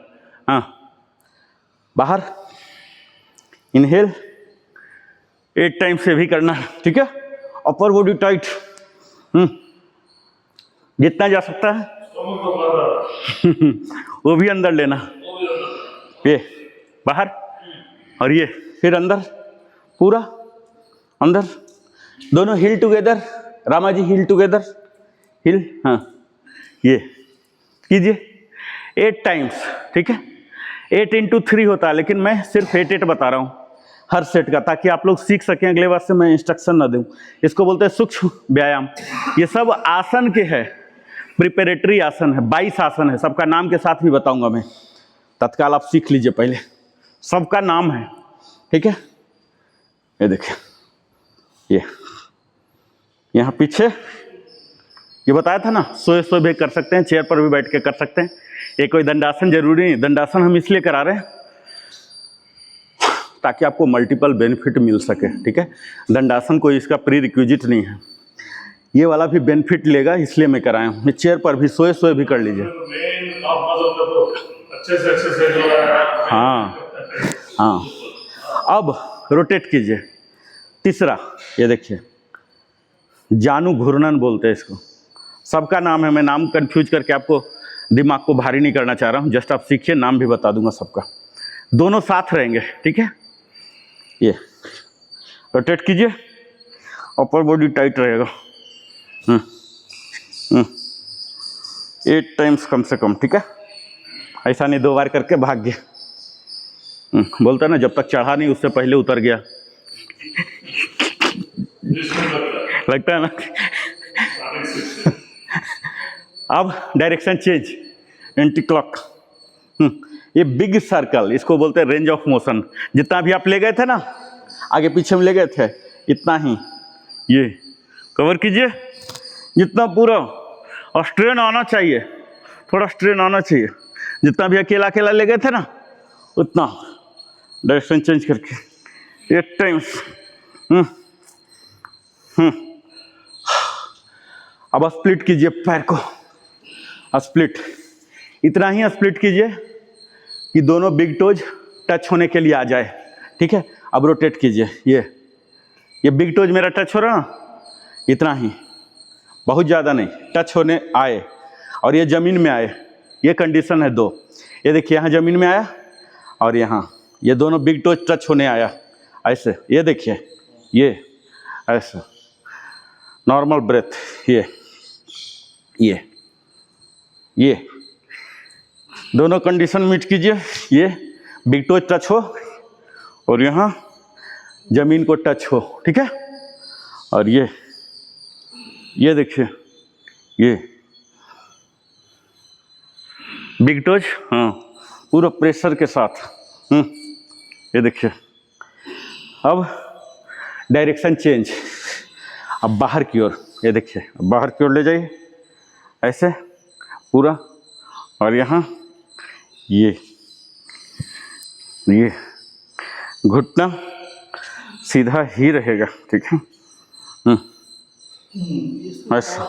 बाहर, इनहेल 8 टाइम से भी करना है, ठीक है। अपर बॉडी टाइट, जितना जा सकता है वो भी अंदर लेना। ये बाहर, और ये फिर अंदर, पूरा अंदर। दोनों हिल टुगेदर, रामा जी हिल टुगेदर, हिल। हाँ, ये कीजिए 8 टाइम्स, ठीक है। 8 into 3 होता है, लेकिन मैं सिर्फ 8 बता रहा हूँ हर सेट का, ताकि आप लोग सीख सकें। अगले बार से मैं इंस्ट्रक्शन ना दूँ। इसको बोलते हैं सूक्ष्म व्यायाम। ये सब आसन के है, प्रिपरेटरी आसन है, 22 आसन है। सबका नाम के साथ भी बताऊंगा मैं, तत्काल आप सीख लीजिए पहले, सबका नाम है, ठीक है। ये देखिए, ये यहाँ पीछे ये बताया था ना, सोए भी कर सकते हैं, चेयर पर भी बैठ के कर सकते हैं। ये कोई दंडासन जरूरी नहीं, दंडासन हम इसलिए करा रहे हैं ताकि आपको मल्टीपल बेनिफिट मिल सके, ठीक है। दंडासन कोई इसका प्री रिक्विजिट नहीं है। ये वाला भी बेनिफिट लेगा, इसलिए मैं कराया हूँ। मैं चेयर पर भी सोए सोए भी कर लीजिए। मेन ऑफ मसल का तो अच्छे से जो है। हाँ हाँ। अब रोटेट कीजिए। तीसरा, ये देखिए, जानू घूर्णन बोलते हैं इसको। सबका नाम है, मैं नाम कंफ्यूज करके आपको दिमाग को भारी नहीं करना चाह रहा हूँ, जस्ट आप सीखिए, नाम भी बता दूंगा सबका। दोनों साथ रहेंगे, ठीक है। ये रोटेट कीजिए, अपर बॉडी टाइट रहेगा। 8 टाइम्स कम से कम, ठीक है। ऐसा नहीं 2 बार करके भाग गया। बोलता ना, जब तक चढ़ा नहीं उससे पहले उतर गया। लगता है ना। अब डायरेक्शन चेंज, एंटी क्लॉक। ये बिग सर्कल, इसको बोलते हैं रेंज ऑफ मोशन। जितना भी आप ले गए थे ना, आगे पीछे में ले गए थे, इतना ही ये कवर कीजिए, जितना पूरा। और स्ट्रेन आना चाहिए, थोड़ा स्ट्रेन आना चाहिए। जितना भी अकेला अकेला ले गए थे ना, उतना डायरेक्शन चेंज करके 8 टाइम्स। अब स्प्लिट कीजिए पैर को, स्प्लिट। इतना ही स्प्लिट कीजिए कि दोनों बिग टोज टच होने के लिए आ जाए, ठीक है। अब रोटेट कीजिए, ये बिग टोज मेरा टच हो रहा ना, इतना ही, बहुत ज़्यादा नहीं, टच होने आए और ये ज़मीन में आए। ये कंडीशन है 2। ये देखिए, यहाँ ज़मीन में आया और यहाँ ये दोनों बिग टोज टच होने आया, ऐसे। ये देखिए, ये ऐसे नॉर्मल ब्रेथ। ये दोनों कंडीशन मीट कीजिए। ये बिग टोज टच हो और यहाँ जमीन को टच हो, ठीक है। और ये देखिए, ये बिग टोज, हाँ, पूरा प्रेशर के साथ। ये देखिए। अब डायरेक्शन चेंज, अब बाहर की ओर। ये देखिए, बाहर की ओर ले जाइए ऐसे पूरा। और यहाँ ये घुटना सीधा ही रहेगा, ठीक है। ऐसा।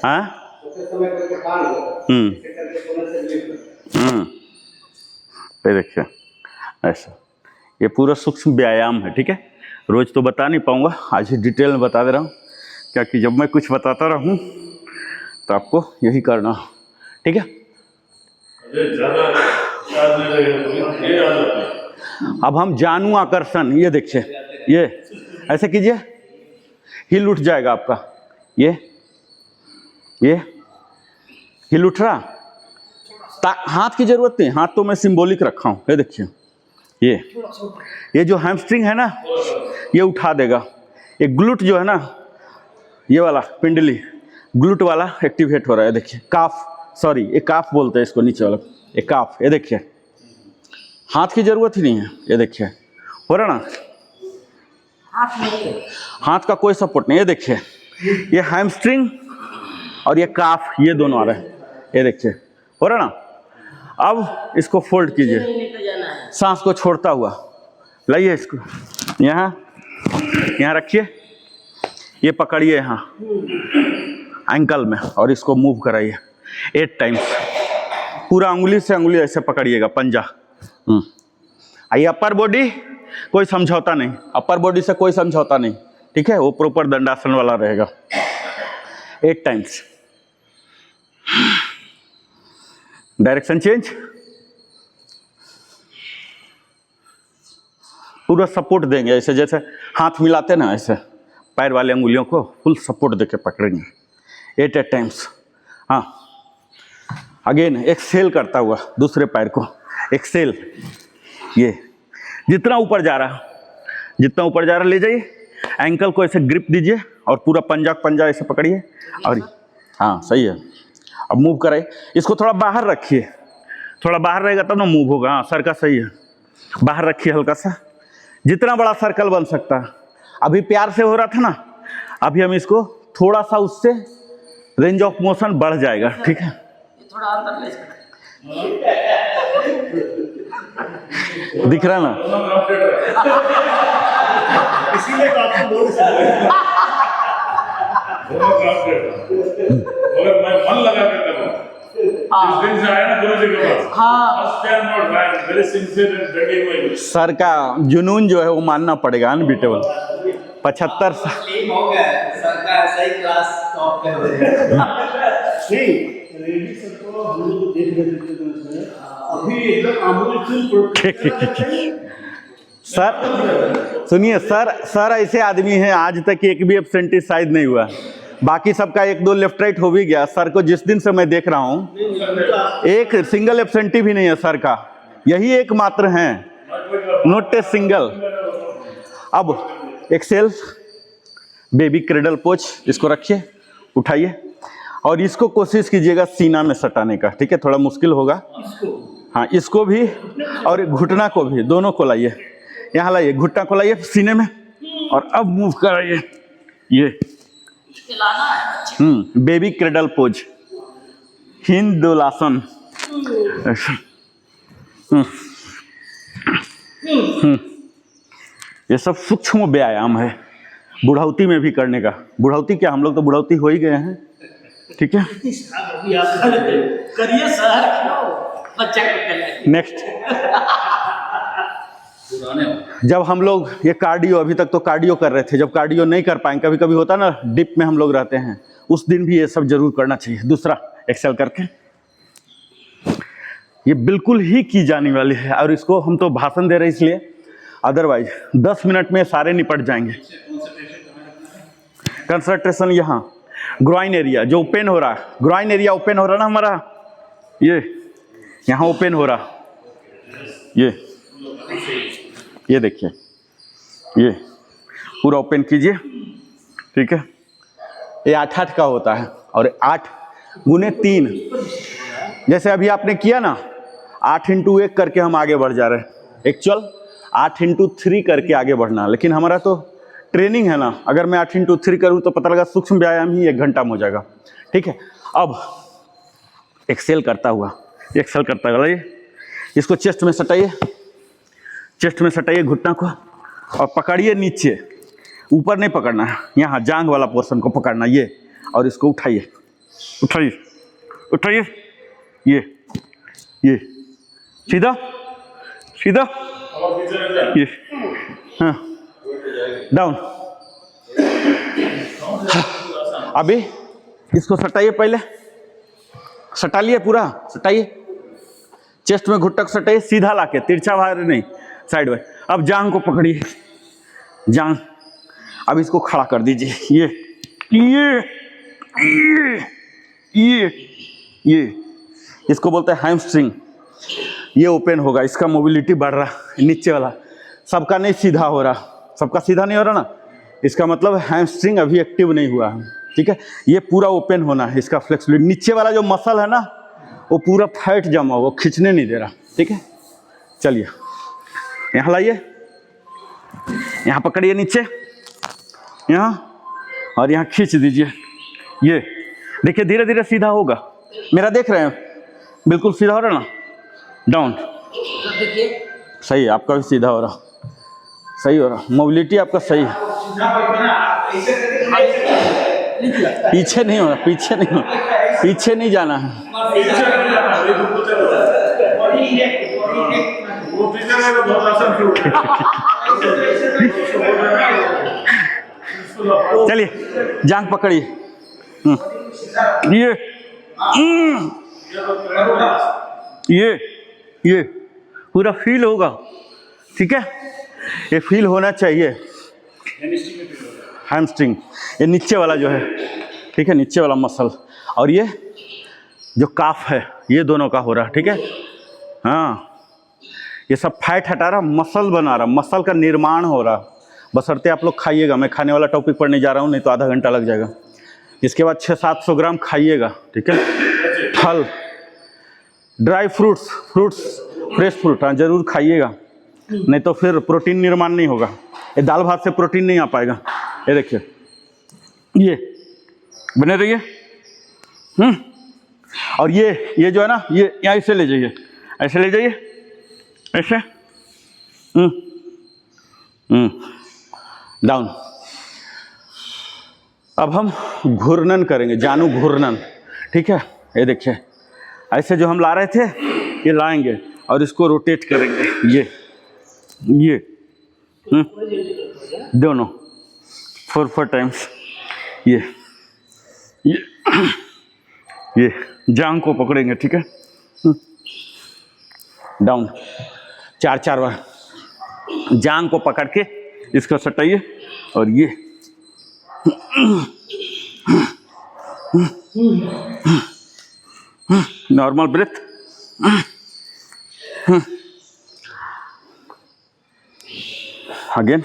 हाँ। ये देखिए, ऐसा। ये पूरा सूक्ष्म व्यायाम है, ठीक है। रोज तो बता नहीं पाऊंगा, आज ही डिटेल में बता दे रहा हूँ, क्या कि जब मैं कुछ बताता रहूँ तो आपको यही करना, ठीक है। अब हम जानू आकर्षण, ये देखिए, ये ऐसे कीजिए, हिल उठ जाएगा आपका। ये हिल उठ रहा, हाथ की जरूरत नहीं, हाथ तो मैं सिंबॉलिक रखा हूँ। ये देखिए, ये जो हैमस्ट्रिंग है ना, ये उठा देगा। ये ग्लूट जो है ना, ये वाला पिंडली ग्लूट वाला एक्टिवेट हो रहा है। देखिए, काफ, सॉरी, ये काफ बोलते हैं इसको, नीचे वाला, ये काफ। ये देखिए, हाथ की जरूरत ही नहीं है। ये देखिए, हो रहा ना, हाथ का कोई सपोर्ट नहीं। ये देखिए, ये हैमस्ट्रिंग और ये काफ, ये दोनों आ रहे हैं। ये देखिए, हो रहा ना। अब इसको फोल्ड कीजिए, सांस को छोड़ता हुआ लाइए इसको, यहाँ रखिए, ये पकड़िए यहाँ एंकल में और इसको मूव कराइए 8 टाइम्स। पूरा अंगुली से अंगुली ऐसे पकड़िएगा, पंजा। आइए, अपर बॉडी कोई समझौता नहीं, अपर बॉडी से कोई समझौता नहीं, ठीक है। वो प्रॉपर दंडासन वाला रहेगा। 8 टाइम्स। डायरेक्शन चेंज, पूरा सपोर्ट देंगे, ऐसे जैसे हाथ मिलाते ना, ऐसे पैर वाले अंगुलियों को फुल सपोर्ट देके पकड़ेंगे 8 टाइम्स। हाँ, अगेन एक्सेल करता हुआ दूसरे पैर को, एक्सेल। ये जितना ऊपर जा रहा ले जाइए, एंकल को ऐसे ग्रिप दीजिए और पूरा पंजा ऐसे पकड़िए। और हाँ, सही है। अब मूव कराइए, इसको थोड़ा बाहर रखिए, थोड़ा बाहर रहेगा तब ना मूव होगा। हाँ, सर्कल सही है, बाहर रखिए हल्का सा, जितना बड़ा सर्कल बन सकता है। अभी प्यार से हो रहा था ना, अभी हम इसको थोड़ा सा, उससे रेंज ऑफ मोशन बढ़ जाएगा, ठीक है। थोड़ा अंदर ले सकते दिख रहा ना। इसी इसलिए तो आपको बोल सकते बहुत काम करता मगर मैं मन लगा के कर रहा हूँ। जिस दिन से आया ना गुरु जी के पास, first time not I am very sincere and dedicated my sir का जुनून जो है वो मानना पड़ेगा, अनबीटेबल। 75 टीम हो गया सरकार सही क्लास टॉप कर रहे हैं। नहीं रेड्डी सर को हम लोग देख रहे थे तो उसमें अभी एकदम आमूल सर सुनिए सर ऐसे आदमी हैं आज तक एक भी एब्सेंटीसाइज नहीं हुआ, बाकी सबका 1-2 लेफ्ट राइट हो भी गया। सर को जिस दिन से मैं देख रहा हूँ एक सिंगल एब्सेंटी भी नहीं है सर का, यही एकमात्र हैं, नोट ए सिंगल। अब एक्सेल बेबी क्रेडल पोज, इसको रखिए, उठाइए और इसको कोशिश कीजिएगा सीना में सटाने का, ठीक है? थोड़ा मुश्किल होगा। हाँ, इसको भी और घुटना को भी, दोनों को लाइए, यहाँ लाइए, घुटना को लाइए सीने में और अब मूव कराइए। ये बेबी क्रेडल पोज, हिंदुलासन। ये सब सूक्ष्म व्यायाम है, बुढ़ौती में भी करने का। बुढ़ौती क्या, हम लोग तो बुढ़ौती हो ही गए हैं, ठीक है? करिए सर बच्चा को नेक्स्ट, जब हम लोग ये कार्डियो, अभी तक तो कार्डियो कर रहे थे, जब कार्डियो नहीं कर पाएंगे, कभी कभी होता ना डिप में हम लोग रहते हैं, उस दिन भी ये सब जरूर करना चाहिए। दूसरा एक्सेल करके, ये बिल्कुल ही की जाने वाली है और इसको हम तो भाषण दे रहे हैं इसलिए, अदरवाइज 10 मिनट में सारे निपट जाएंगे। कंसंट्रेशन यहाँ ग्रॉइन एरिया जो ओपन हो रहा है, ग्रॉइन एरिया ओपन हो रहा ना हमारा, ये यहाँ ओपन हो रहा, ये देखिए, ये पूरा ओपन कीजिए, ठीक है? ये 8-8 का होता है और 8 गुने 3, जैसे अभी आपने किया ना 8 इंटू 1 करके हम आगे बढ़ जा रहे हैं, एक्चुअल 8 इंटू 3 करके आगे बढ़ना। लेकिन हमारा तो ट्रेनिंग है ना, अगर मैं 8 इंटू 3 करूँ तो पता लगा सूक्ष्म व्यायाम ही 1 घंटा में हो जाएगा, ठीक है? अब एक्सेल करता हुआ ये इसको चेस्ट में सटाइए, चेस्ट में सटाइए घुटना को और पकड़िए नीचे, ऊपर नहीं पकड़ना है, यहाँ जांघ वाला पोर्शन को पकड़ना, ये, और इसको उठाइए उठाइए उठाइए, ये सीधा सीधा, ये हाँ डाउन। अभी इसको सटाइए, पहले सटा लिए, पूरा सटाइए, चेस्ट में घुटक सटाइए, सीधा लाके, तिरछा बाहर नहीं, साइड बाय। अब जांघ को पकड़िए, जांघ, अब इसको खड़ा कर दीजिए, ये इसको बोलते हैं हैमस्ट्रिंग। ये ओपन होगा, इसका मोबिलिटी बढ़ रहा, नीचे वाला सबका नहीं सीधा हो रहा, सबका सीधा नहीं हो रहा ना, इसका मतलब हैमस्ट्रिंग अभी एक्टिव नहीं हुआ है, ठीक है? ये पूरा ओपन होना है, इसका फ्लेक्सिबिलिटी, नीचे वाला जो मसल है ना वो पूरा फैट जमा, वो खींचने नहीं दे रहा, ठीक है? चलिए यहाँ लाइए, यहाँ पकड़िए नीचे, यहाँ और यहाँ खींच दीजिए, ये देखिए धीरे धीरे सीधा होगा, मेरा देख रहे हैं, बिल्कुल सीधा हो रहा ना, डाउन, सही है, आपका भी सीधा हो रहा, सही हो रहा, मोबिलिटी आपका सही है, पीछे नहीं हो रहा, पीछे नहीं जाना है, चलिए जांघ पकड़िए, ये पूरा फील होगा, ठीक है? ये फील होना चाहिए, हैमस्ट्रिंग, ये नीचे वाला जो है, ठीक है, नीचे वाला मसल, और ये जो काफ है ये दोनों का हो रहा, ठीक है? हाँ, ये सब फैट हटा रहा, मसल बना रहा, मसल का निर्माण हो रहा, बशर्ते आप लोग खाइएगा। मैं खाने वाला टॉपिक पर नहीं जा रहा हूँ, नहीं तो आधा घंटा लग जाएगा। इसके बाद 600-700 ग्राम खाइएगा, ठीक है? फल, ड्राई फ्रूट्स, फ्रेश फ्रूट, हाँ जरूर खाइएगा, नहीं तो फिर प्रोटीन निर्माण नहीं होगा। ये दाल भात से प्रोटीन नहीं आ पाएगा। ये देखिए, ये बने रहिए। और ये जो है ना, ये यहाँ ऐसे ले जाइए, ऐसे ले जाइए, ऐसे। डाउन। अब हम घूर्णन करेंगे, जानु घूर्णन, ठीक है। ये देखिए, ऐसे जो हम ला रहे थे ये लाएंगे और इसको रोटेट करेंगे, ये दोनों 4 टाइम्स। ये जांग को पकड़ेंगे, ठीक है। डाउन 4 बार जांग को पकड़ के इसको सटाइए और ये नॉर्मल ब्रेथ। अगेन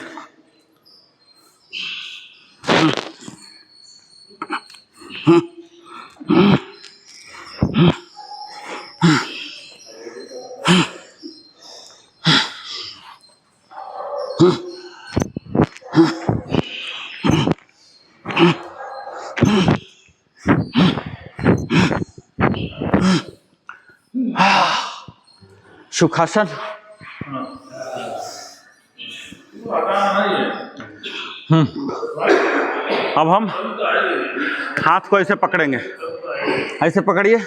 सुखासन। अब हम हाथ को ऐसे पकड़ेंगे, ऐसे पकड़िए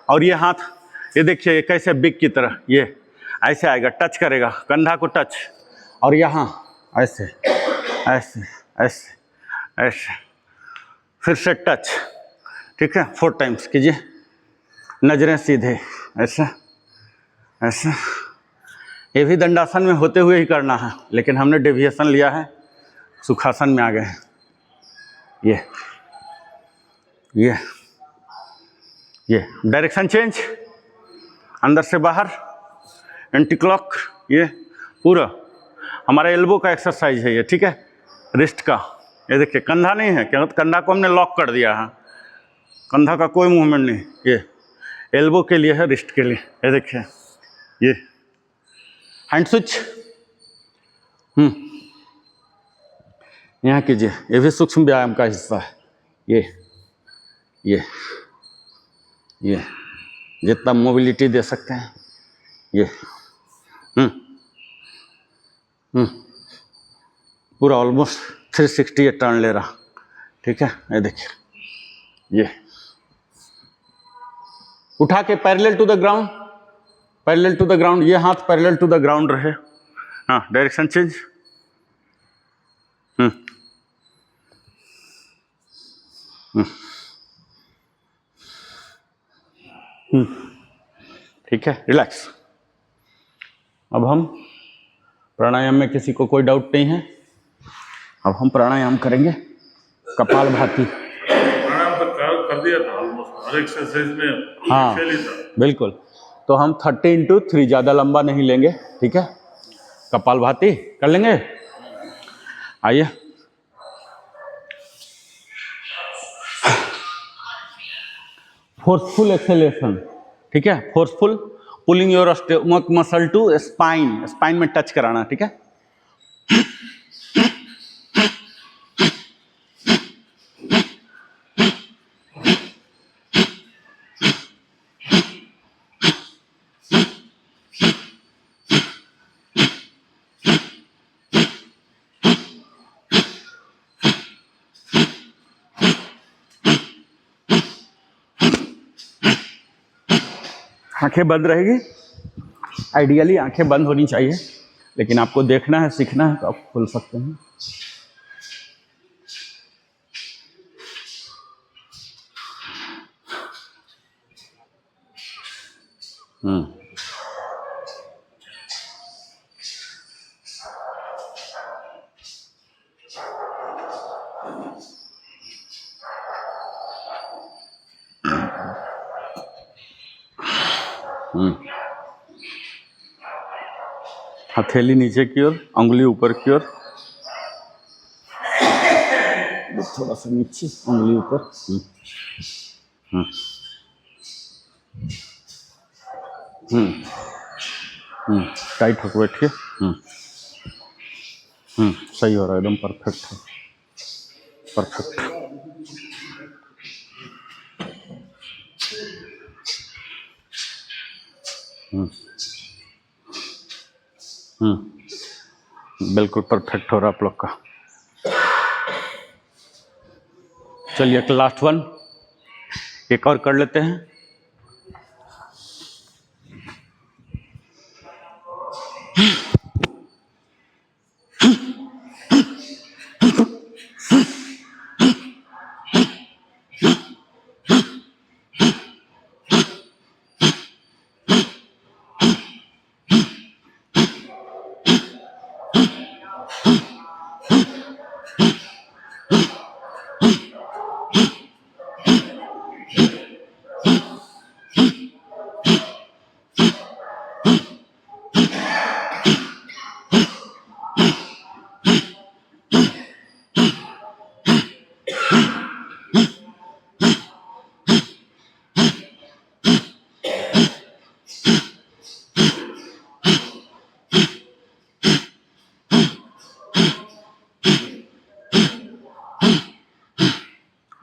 और ये हाथ, ये देखिए ये कैसे बिग की तरह ये ऐसे आएगा, टच करेगा कंधा को, टच, और यहाँ ऐसे ऐसे ऐसे ऐसे, फिर से टच, ठीक है। 4 टाइम्स कीजिए, नजरें सीधे, ऐसा ऐसा। ये भी दंडासन में होते हुए ही करना है, लेकिन हमने डेविएशन लिया है, सुखासन में आ गए हैं। ये डायरेक्शन चेंज, अंदर से बाहर, एंटी क्लॉक, ये पूरा हमारा एल्बो का एक्सरसाइज है ये, ठीक है। रिस्ट का, ये देखिए कंधा नहीं है, क्या कंधा को हमने लॉक कर दिया है, कंधा का कोई मूवमेंट नहीं, ये एल्बो के लिए है, रिस्ट के लिए। ये देखिए ये हैंड स्विच, यहाँ कीजिए, ये भी सूक्ष्म व्यायाम का हिस्सा है। ये जितना मोबिलिटी दे सकते हैं, ये पूरा ऑलमोस्ट 360 टर्न ले रहा, ठीक है। ये देखिए, ये उठा के parallel to the ground, parallel to the ground, ये हाथ पैरेलल टू द ग्राउंड रहे। हाँ, डायरेक्शन चेंज, ठीक है, रिलैक्स। अब हम प्राणायाम में किसी को कोई डाउट नहीं है, अब हम प्राणायाम करेंगे कपालभाति। प्राणायाम तो कर दिया था ऑलमोस्ट हर एक्सरसाइज में। हाँ बिल्कुल, तो हम 30x3 ज़्यादा लंबा नहीं लेंगे, ठीक है। कपालभाति कर लेंगे, आइए। फोर्सफुल एक्सेलेशन, ठीक है। Forceful, pulling your stomach muscle to spine, spine में टच कराना, ठीक है। आंखें बंद रहेगी, आइडियली आंखें बंद होनी चाहिए, लेकिन आपको देखना है, सीखना है तो आप खोल सकते हैं। हथेली नीचे की ओर, उंगली ऊपर की ओर, थोड़ा सा नीचे, उंगली ऊपर। टाइट होकर बैठिए। सही हो रहा है, एकदम परफेक्ट है, परफेक्ट। बिल्कुल परफेक्ट हो रहा आप लोग का। चलिए लास्ट वन एक और कर लेते हैं।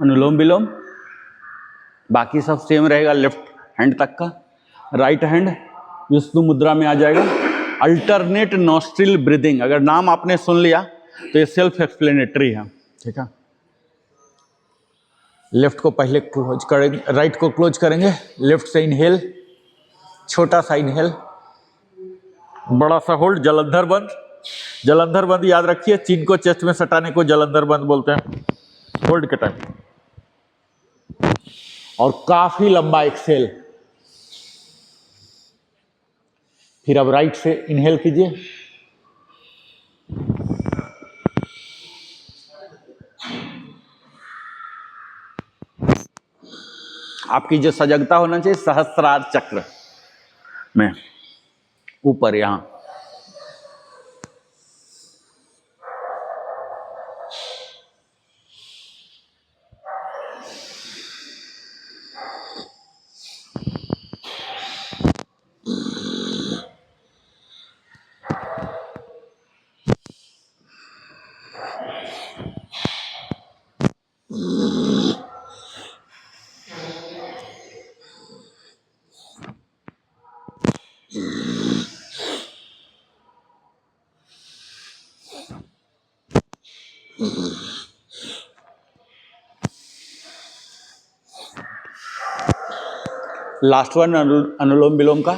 अनुलोम विलोम, बाकी सब सेम रहेगा लेफ्ट हैंड तक का। राइट हैंड विष्णु मुद्रा में आ जाएगा। अल्टरनेट नॉस्ट्रिल ब्रीदिंग, अगर नाम आपने सुन लिया तो ये सेल्फ एक्सप्लेनेटरी है, ठीक है। लेफ्ट को पहले क्लोज करेंगे, राइट को क्लोज करेंगे। लेफ्ट से इनहेल, छोटा सा इनहेल, बड़ा सा होल्ड, जलंधर बंद। जलंधर बंद याद रखिए, चीन को चेस्ट में सटाने को जलंधर बंद बोलते हैं, होल्ड के टाइम। और काफी लंबा एक्सेल। फिर अब राइट से इनहेल कीजिए, आपकी जो सजगता होना चाहिए सहस्रार चक्र में ऊपर यहां। लास्ट वन अनुलोम विलोम का।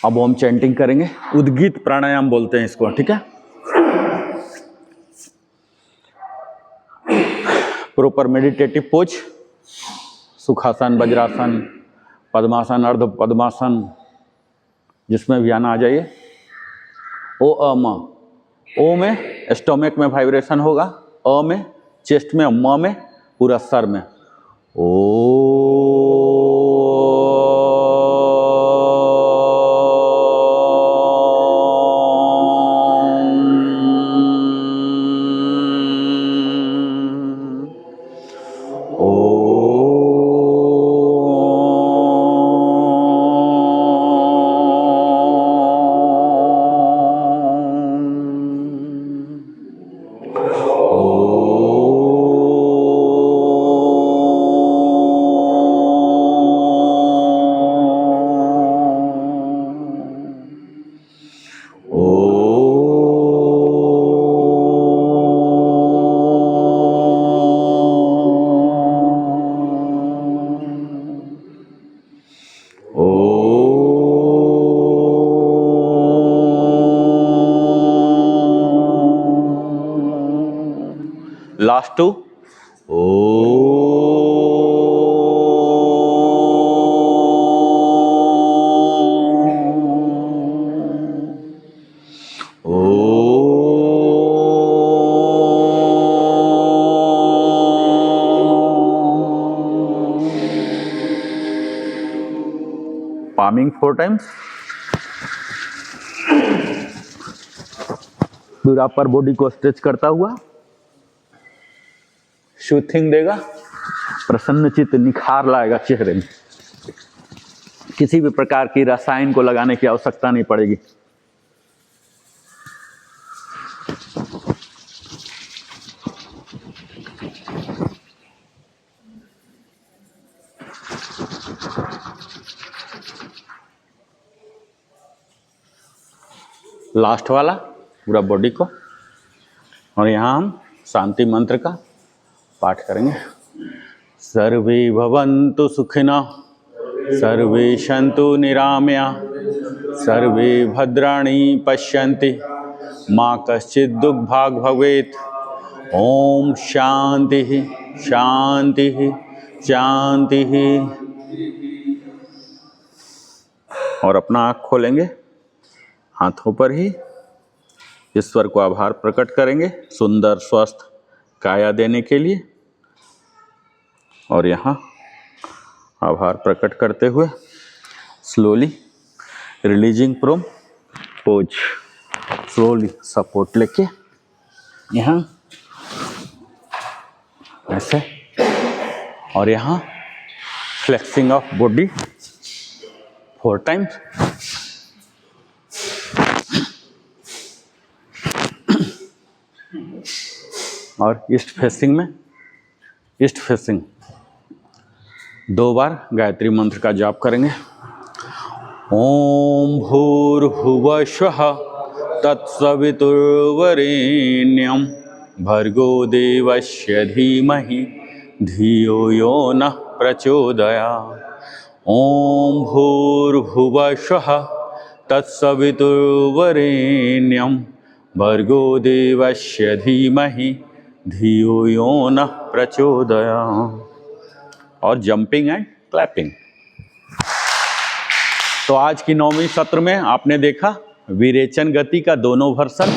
अब हम चैंटिंग करेंगे, उद्गीत प्राणायाम बोलते हैं इसको, ठीक है। प्रॉपर मेडिटेटिव पोज, सुखासन, वज्रासन, पद्मासन, अर्ध पद्मासन, जिसमें भी आना आ जाइए। ओ अम, ओ में स्टोमक में वाइब्रेशन होगा, अ में चेस्ट में, म में पूरा सर में। ओ लास्ट टू पामिंग 4 टाइम्स। पूरा अपर बॉडी को स्ट्रेच करता हुआ, सूथिंग देगा, प्रसन्नचित निखार लाएगा चेहरे में। किसी भी प्रकार की रसायन को लगाने की आवश्यकता नहीं पड़ेगी। लास्ट वाला पूरा बॉडी को। और यहाँ हम शांति मंत्र का पाठ करेंगे। सर्वे भवन्तु सुखिनः, सर्वे सन्तु निरामया, सर्वे भद्राणि पश्यन्ति, मा कश्चित् दुःखभाग् भवेत्। ओम शांति शांति शांति। और अपना आँख खोलेंगे, हाथों पर ही ईश्वर को आभार प्रकट करेंगे सुंदर स्वस्थ काया देने के लिए। और यहाँ आभार प्रकट करते हुए slowly releasing from pose, slowly support लेके यहाँ ऐसे। और यहाँ फ्लेक्सिंग ऑफ बॉडी 4 टाइम्स। और ईस्ट फेसिंग में, ईस्ट फेसिंग 2 बार गायत्री मंत्र का जाप करेंगे। ओम भूर्भुवः स्वः तत्सवितुर्वरेण्यं भर्गो देवस्य धीमहि धियो यो नः प्रचोदयात्। ओम भूर्भुवः स्वः तत्सवितुर्वरेण्यं भर्गो देवस्य धीमहि धियो यो नः प्रचोदयात्। और जंपिंग एंड क्लैपिंग। तो आज की 9वीं सत्र में आपने देखा विरेचन गति का दोनों वर्सन,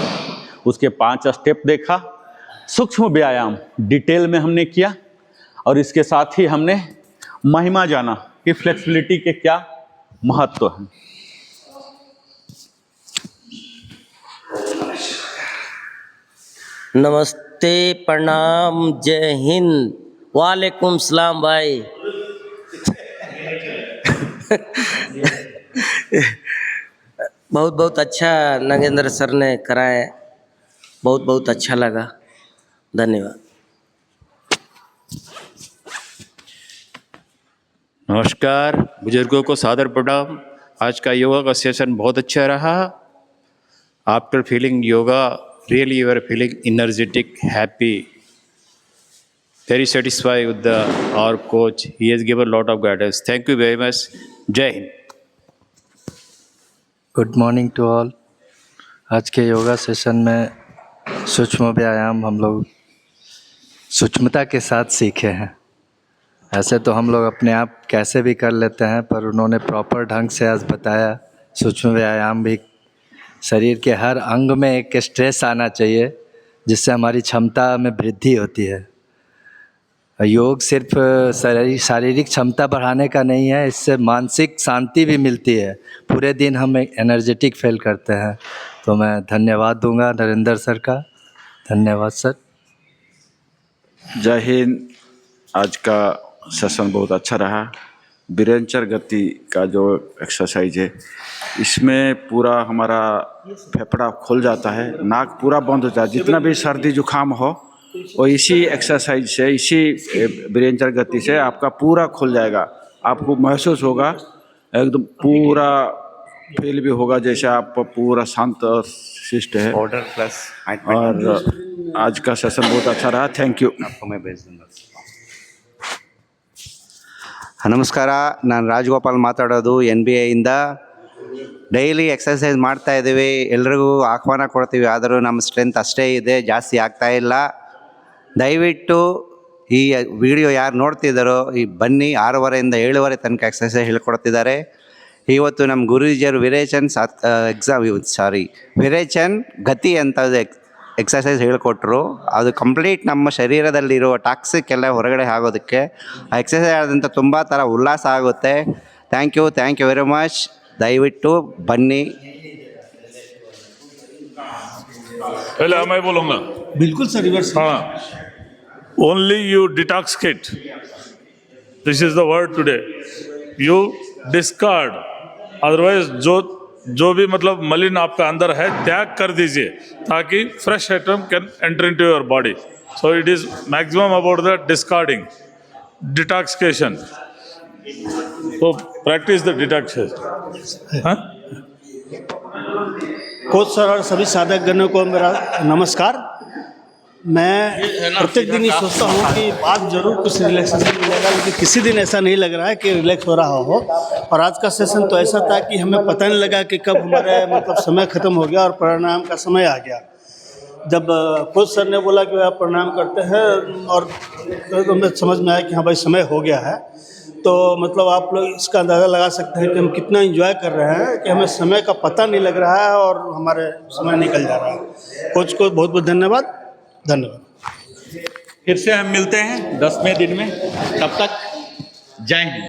उसके 5 स्टेप देखा, सूक्ष्म व्यायाम डिटेल में हमने किया। और इसके साथ ही हमने महिमा जाना कि फ्लेक्सिबिलिटी के क्या महत्व है। नमस्ते, प्रणाम, जय हिंद, वालेकुम सलाम भाई। बहुत बहुत अच्छा नागेंद्र सर ने कराए, बहुत बहुत अच्छा लगा, धन्यवाद। नमस्कार, बुजुर्गों को सादर प्रणाम। आज का योगा का सेशन बहुत अच्छा रहा। After feeling yoga, really you are feeling energetic, happy, very satisfied with our coach. He has given a lot of guidance. Thank you very much. Jai Hind. Good morning to all. आज के yoga session में सूक्ष्म व्यायाम हम लोग सूक्ष्मता के साथ सीखे हैं। ऐसे तो हम लोग अपने आप कैसे भी कर लेते हैं, पर उन्होंने प्रॉपर ढंग से आज बताया सूक्ष्म व्यायाम भी शरीर के हर अंग में एक स्ट्रेस आना चाहिए, जिससे हमारी क्षमता में वृद्धि होती है। योग सिर्फ शारीरिक क्षमता बढ़ाने का नहीं है, इससे मानसिक शांति भी मिलती है। पूरे दिन हम एनर्जेटिक फील करते हैं। तो मैं धन्यवाद दूंगा नरेंद्र सर का। धन्यवाद सर। जय हिंद। आज का सेशन बहुत अच्छा रहा। विरेचन गति का जो एक्सरसाइज है, इसमें पूरा हमारा फेफड़ा खुल जाता है, नाक पूरा बंद हो जाता है। जितना भी सर्दी जुकाम हो वो इसी एक्सरसाइज से, इसी विरेचन गति से आपका पूरा खुल जाएगा। आपको महसूस होगा एकदम पूरा फील भी होगा जैसे आप पूरा शांत और शिष्ट है। ऑर्डर प्लस और आज का सेशन बहुत अच्छा रहा। Thank you. आपको मैं भेज दूंगा। ನಮಸ್ಕಾರ, ನಾನು ರಾಜಗೋಪಾಲ್ ಮಾತಾಡೋದು NBA ಇಂದ। ಡೈಲಿ ಎಕ್ಸರ್ಸೈಸ್ ಮಾಡ್ತಾ ಇದ್ದೀವಿ, ಎಲ್ರಿಗೂ ಆಹ್ವಾನ ಕೊಡ್ತೀವಿ, ಆದರೂ ನಮ್ಮ ಸ್ಟ್ರೆಂತ್ ಅಷ್ಟೇ ಇದೆ, ಜಾಸ್ತಿ ಆಗ್ತಾ ಇಲ್ಲ। ದಯವಿಟ್ಟು ಈ ವಿಡಿಯೋ ಯಾರು ನೋಡ್ತಿದ್ದಾರೋ ಈ ಬನ್ನಿ, 6:30 ಇಂದ 7:30 ತನಕ ಎಕ್ಸರ್ಸೈಸ್ ಹೇಳ್ಕೊಡ್ತಿದ್ದಾರೆ। ಇವತ್ತು ನಮ್ಮ ಗುರೂಜಿಯವರು ವಿರೇಚನ್ ಗತಿ ಅಂತ ಎಕ್ಸರ್ಸೈಸ್ ಹೇಳಿಕೊಟ್ರು। ಅದು ಕಂಪ್ಲೀಟ್ ನಮ್ಮ ಶರೀರದಲ್ಲಿರೋ ಟಾಕ್ಸಿಕ್ ಎಲ್ಲ ಹೊರಗಡೆ ಆಗೋದಕ್ಕೆ ಆ ಎಕ್ಸರ್ಸೈಸ್ ಆದಂಥ ತುಂಬ ಥರ ಉಲ್ಲಾಸ ಆಗುತ್ತೆ। Thank you very much. ದಯವಿಟ್ಟು ಬನ್ನಿ। पहले मैं बोलूँगा। बिल्कुल सर, रिवर्स। हाँ, only you detoxicate. This is the word today. You discard. Otherwise जो भी मतलब मलिन आपका अंदर है त्याग कर दीजिए, ताकि fresh item can enter into your body. So it is maximum about the discarding, detoxification. तो प्रैक्टिस द डिटॉक्सिकेशन। हाँ, कोच सर और सभी साधकगणों को मेरा नमस्कार। मैं प्रत्येक दिन ये सोचता हूँ कि बात जरूर कुछ रिलैक्सेशन मिलेगा, लेकिन किसी दिन ऐसा नहीं लग रहा है कि रिलैक्स हो रहा हो। और आज का सेशन तो ऐसा था कि हमें पता नहीं लगा कि कब हमारे मतलब समय ख़त्म हो गया और प्राणायाम का समय आ गया। जब कोच सर ने बोला कि आप प्रणाम करते हैं और तो हमें समझ में आया कि हाँ भाई समय हो गया है। तो मतलब आप लोग इसका अंदाज़ा लगा सकते हैं कि हम कितना एंजॉय कर रहे हैं कि हमें समय का पता नहीं लग रहा है और हमारे समय निकल जा रहा है। कोच को बहुत बहुत धन्यवाद। फिर से हम मिलते हैं 10वें दिन में, तब तक जय हिंद।